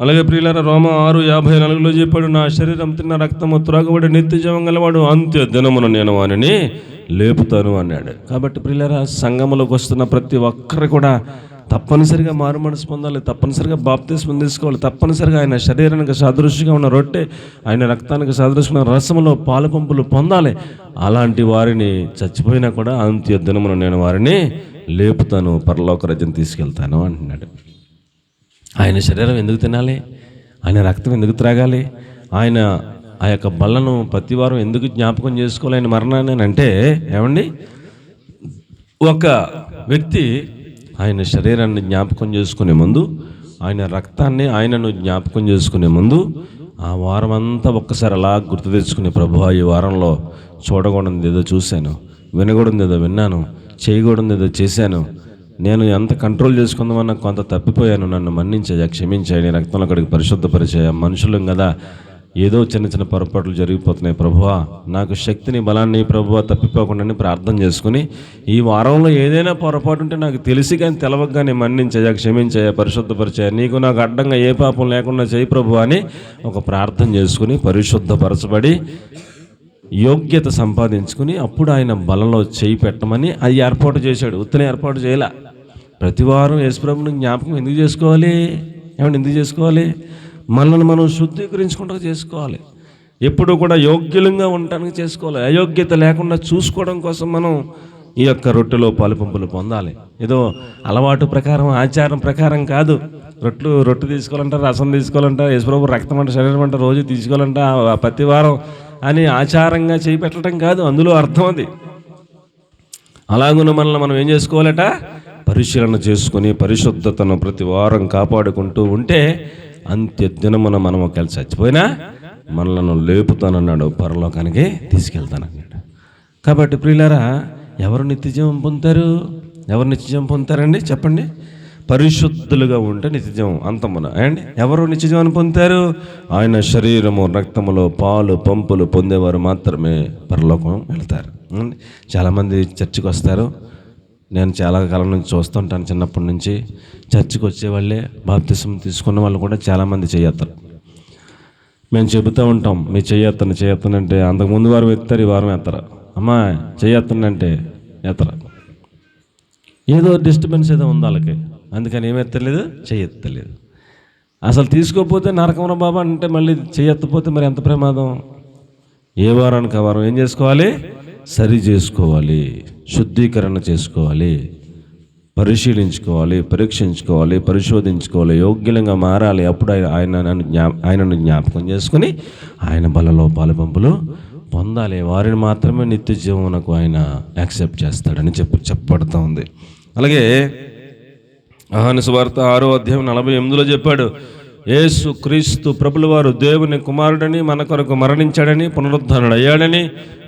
అలాగే ప్రియులారా, రోమా 6:54లో చెప్పాడు, నా శరీరం తిన్న రక్తము త్రాగబడి నిత్య జీవం గలవాడు అంత్య దినమున నేను వానిని లేపుతాను అన్నాడు. కాబట్టి ప్రియులారా, సంఘములోకి వస్తున్న ప్రతి ఒక్కరు కూడా తప్పనిసరిగా మారు మనసు పొందాలి, తప్పనిసరిగా బాప్తిస్మం తీసుకోవాలి, తప్పనిసరిగా ఆయన శరీరానికి సాదృశ్యంగా ఉన్న రొట్టె, ఆయన రక్తానికి సాదృశ్యమైన రసములో పాలు పంపులు పొందాలి. అలాంటి వారిని చచ్చిపోయినా కూడా అంత్య దినమున నేను వారిని లేపుతాను, పరలోక రాజ్యం తీసుకెళ్తాను అంటున్నాడు. ఆయన శరీరం ఎందుకు తినాలి? ఆయన రక్తం ఎందుకు త్రాగాలి? ఆయన ఆ యొక్క బల్లను ప్రతివారం ఎందుకు జ్ఞాపకం చేసుకోవాలి ఆయన మరణాన్ని అంటే, ఏమండి, ఒక వ్యక్తి ఆయన శరీరాన్ని జ్ఞాపకం చేసుకునే ముందు, ఆయన రక్తాన్ని ఆయనను జ్ఞాపకం చేసుకునే ముందు ఆ వారం అంతా ఒక్కసారి అలా గుర్తు తెచ్చుకుని, ప్రభువా ఈ వారంలో చూడకూడదు ఏదో చూశాను, వినకూడదు ఏదో విన్నాను, చేయకూడదు ఏదో చేశాను, నేను ఎంత కంట్రోల్ చేసుకుందామన్నా కొంత తప్పిపోయాను, నన్ను మన్నించాయా, క్షమించాయి, నీ రక్తంలో అక్కడికి పరిశుద్ధపరిచాయా, మనుషులం కదా, ఏదో చిన్న చిన్న పొరపాట్లు జరిగిపోతున్నాయి ప్రభువా, నాకు శక్తిని బలాన్ని ప్రభువా తప్పిపోకుండా ప్రార్థన చేసుకుని, ఈ వారంలో ఏదైనా పొరపాటు ఉంటే నాకు తెలిసి కానీ తెలవగానే మన్నించాయా, క్షమించాయా, పరిశుద్ధపరిచాయా, నీకు నాకు అడ్డంగా ఏ పాపం లేకుండా చేయి ప్రభువా అని ఒక ప్రార్థన చేసుకుని పరిశుద్ధపరచబడి యోగ్యత సంపాదించుకుని అప్పుడు ఆయన బలంలో చేయి పెట్టమని అది ఏర్పాటు చేశాడు. ఉత్తనే ఏర్పాటు చేయలే. ప్రతివారం యేసుప్రభుని జ్ఞాపకం ఎందుకు చేసుకోవాలి? ఏమన్నా ఎందుకు చేసుకోవాలి? మనల్ని మనం శుద్ధీకరించుకుంటూ చేసుకోవాలి. ఎప్పుడు కూడా యోగ్యులంగా ఉండటానికి చేసుకోవాలి. అయోగ్యత లేకుండా చూసుకోవడం కోసం మనం ఈ యొక్క రొట్టెలో పాలుపంపులు పొందాలి. ఏదో అలవాటు ప్రకారం, ఆచారం ప్రకారం కాదు. రొట్టె తీసుకోవాలంట, రసం తీసుకోవాలంట, యేసుప్రభు రక్తం అంట, శరీరం అంట, రోజు తీసుకోవాలంట, ప్రతి వారం అని ఆచారంగా చేయి పెట్టడం కాదు, అందులో అర్థం అది. అలాగున్న మనల్ని మనం ఏం చేసుకోవాలట? పరిశీలన చేసుకుని పరిశుద్ధతను ప్రతి వారం కాపాడుకుంటూ ఉంటే అంత్య దినమున మనం ఒకవేళ చచ్చిపోయినా మనలను లేపుతానన్నాడు, పరలోకానికి తీసుకెళ్తానన్నాడు. కాబట్టి ప్రియులారా, ఎవరు నిత్యజీవం పొందుతారు? ఎవరు నిత్యజీవం పొందుతారండి చెప్పండి? పరిశుద్ధులుగా ఉంటే నిత్యజీవం అంతమున. అండ్ ఎవరు నిత్యజీవాన్ని పొందుతారు? ఆయన శరీరము రక్తములో పాలు పంపులు పొందేవారు మాత్రమే పరలోకం వెళ్తారు. చాలామంది చర్చికి వస్తారు. నేను చాలా కాలం నుంచి చూస్తుంటాను, చిన్నప్పటి నుంచి చర్చికి వచ్చేవాళ్ళే బాప్తిసం తీసుకున్న వాళ్ళు కూడా చాలామంది చేయొత్తారు. మేము చెబుతూ ఉంటాం, మీ చేయొత్తానంటే అంతకుముందు వారం ఎత్తారు, ఈ వారం ఎత్తరా, అమ్మా చేయొత్తానంటే ఎత్తరా. ఏదో డిస్టర్బెన్స్ ఏదో ఉంది వాళ్ళకి, అందుకని ఏమెత్తలేదు, చేయెత్తలేదు. అసలు తీసుకోకపోతే నరకమున బాబా అంటే మళ్ళీ చేయెత్తపోతే మరి ఎంత ప్రమాదం. ఏ వారానికి ఆ వారం ఏం చేసుకోవాలి? సరి చేసుకోవాలి, శుద్ధీకరణ చేసుకోవాలి, పరిశీలించుకోవాలి, పరీక్షించుకోవాలి, పరిశోధించుకోవాలి, యోగ్యంగా మారాలి. అప్పుడు ఆయనను జ్ఞాపకం చేసుకుని ఆయన బలలో పాలుపంపులు పొందాలి, వారిని మాత్రమే నిత్య జీవమునకు ఆయన యాక్సెప్ట్ చేస్తాడని చెప్పబడుతూ ఉంది. అలాగే యోహాను సువార్త 6వ అధ్యాయం 48లో చెప్పాడు, యేసు క్రీస్తు ప్రభుల వారు దేవుని కుమారుడని, మన కొరకు మరణించాడని, పునరుద్ధానుడు అయ్యాడని,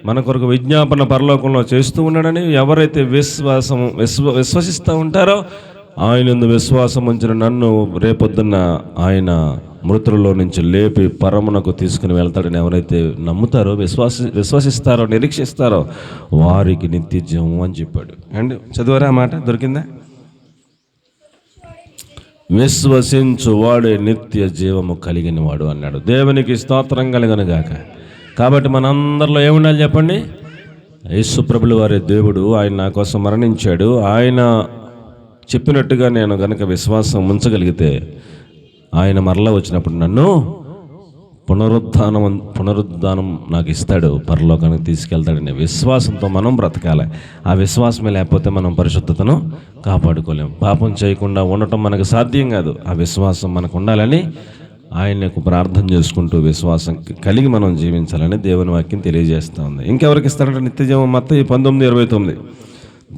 మన కొరకు విజ్ఞాపన పరలోకంలో చేస్తూ ఉన్నాడని, ఎవరైతే విశ్వసిస్తూ ఉంటారో ఆయనందు విశ్వాసం ఉంచిన నన్ను రేపొద్దున్న ఆయన మృతులలో నుంచి లేపి పరమునకు తీసుకుని వెళ్తాడని ఎవరైతే నమ్ముతారో, విశ్వసిస్తారో, నిరీక్షిస్తారో వారికి నిత్య జీవం అని చెప్పాడు. అండ్ చదివారా మాట? దొరికిందా? విశ్వసించు వాడే నిత్య జీవము కలిగిన వాడు అన్నాడు. దేవునికి స్తోత్రం కలుగును గాక. కాబట్టి మనందరిలో ఏముండాలి చెప్పండి? యేసు ప్రభుల వారి దేవుడు, ఆయన నా కోసం మరణించాడు, ఆయన చెప్పినట్టుగా నేను గనక విశ్వాసం ఉంచగలిగితే ఆయన మరలా వచ్చినప్పుడు నన్ను పునరుద్ధానం నాకు ఇస్తాడు, పరలోకానికి తీసుకెళ్తాడనే విశ్వాసంతో మనం బ్రతకాలి. ఆ విశ్వాసమే లేకపోతే మనం పరిశుద్ధతను కాపాడుకోలేం. పాపం చేయకుండా ఉండటం మనకు సాధ్యం కాదు. ఆ విశ్వాసం మనకు ఉండాలని ఆయనకు ప్రార్థన చేసుకుంటూ విశ్వాసం కలిగి మనం జీవించాలని దేవుని వాక్యం తెలియజేస్తూ ఉంది. ఇంకెవరికి ఇస్తాడంటే నిత్య జీవం? మత్తయి 19:29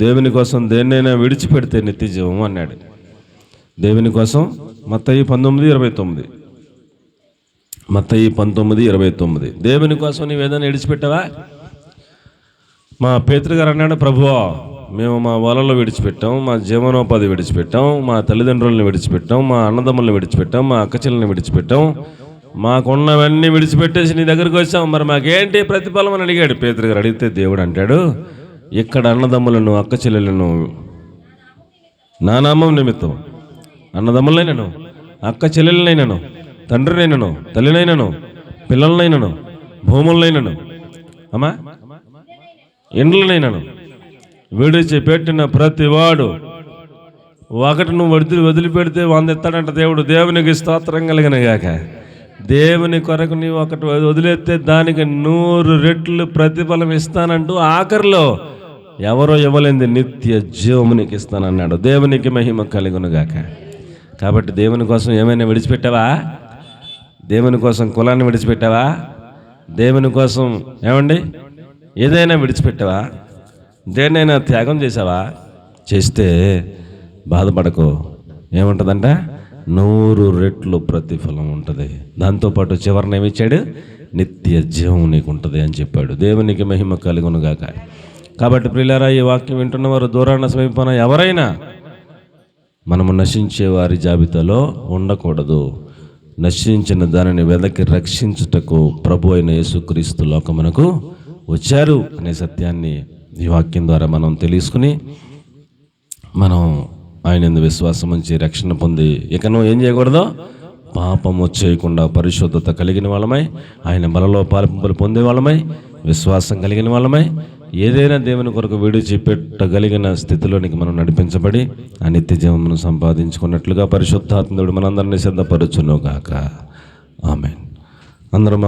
దేవుని కోసం దేన్నైనా విడిచిపెడితే నిత్య జీవం అన్నాడు. దేవుని కోసం మత్తయి 19:29 మత్తయి 19:29 దేవుని కోసం నీవు ఏదైనా విడిచిపెట్టావా? మా పేతురు గారు అన్నాడు, ప్రభువా మేము మా వలలో విడిచిపెట్టాం, మా జీవనోపాధి విడిచిపెట్టాం, మా తల్లిదండ్రులను విడిచిపెట్టాం, మా అన్నదమ్ములను విడిచిపెట్టాం, మా అక్కచెల్లని విడిచిపెట్టాం, మాకున్నవన్నీ విడిచిపెట్టేసి నీ దగ్గరికి వచ్చాం, మరి మాకేంటి ప్రతిఫలం అని అడిగాడు పేతురు గారు. అడిగితే దేవుడు అంటాడు, ఇక్కడ అన్నదమ్ములను, అక్కచెల్లెలను నా నామం నిమిత్తం, అన్నదమ్ములైనను, అక్క చెల్లెలనైనను, తండ్రినైనను, తల్లినైనను, పిల్లలనైనను, భూములనైనను, అమ్మా ఇండ్లనైనను విడిచిపెట్టిన ప్రతి వాడు ఒకటి నువ్వు వదిలిపెడితే 100 ఎత్తాడంట దేవుడు. దేవునికి స్తోత్రం కలిగిన గాక. దేవుని కొరకు నీవు ఒకటి వదిలేస్తే దానికి 100 రెట్లు ప్రతిఫలం ఇస్తానంటూ ఆఖరిలో ఎవరో ఇవ్వలేంది నిత్య జీవమునికి ఇస్తానన్నాడు. దేవునికి మహిమ కలుగును గాక. కాబట్టి దేవుని కోసం ఏమైనా విడిచిపెట్టావా? దేవుని కోసం కులాన్ని విడిచిపెట్టావా? దేవుని కోసం ఏమండి ఏదైనా విడిచిపెట్టావా? దేన్నైనా త్యాగం చేసావా? చేస్తే బాధపడకు. ఏముంటుందంట? 100 రెట్లు ప్రతిఫలం ఉంటుంది. దాంతోపాటు చివరిని ఏమిచ్చాడు? నిత్య జీవం నీకు ఉంటుంది అని చెప్పాడు. దేవునికి మహిమ కలుగును గాక. కాబట్టి ప్రియులారా, ఈ వాక్యం వింటున్నవారు దూరాన సమీపాన ఎవరైనా మనము నశించే వారి జాబితాలో ఉండకూడదు. నశించిన దానిని వెదకి రక్షించుటకు ప్రభు అయిన యేసుక్రీస్తు లోకమునకు వచ్చారు అనే సత్యాన్ని ఈ వాక్యం ద్వారా మనం తెలుసుకుని మనం ఆయన విశ్వాసం ఉంచి రక్షణ పొంది ఇక నువ్వు ఏం చేయకూడదు? పాపము చేయకుండా పరిశుద్ధత కలిగిన వాళ్ళమై, ఆయన బలలో పాల్పంపులు పొందే వాళ్ళమై, విశ్వాసం కలిగిన వాళ్ళమై, ఏదైనా దేవుని కొరకు విడిచిపెట్టగలిగిన స్థితిలోనికి మనం నడిపించబడి ఆ నిత్య జీవమును సంపాదించుకున్నట్లుగా పరిశుద్ధాత్ముడు మనందరినీ సిద్ధపరచును గాక. ఆమేన్. అందరం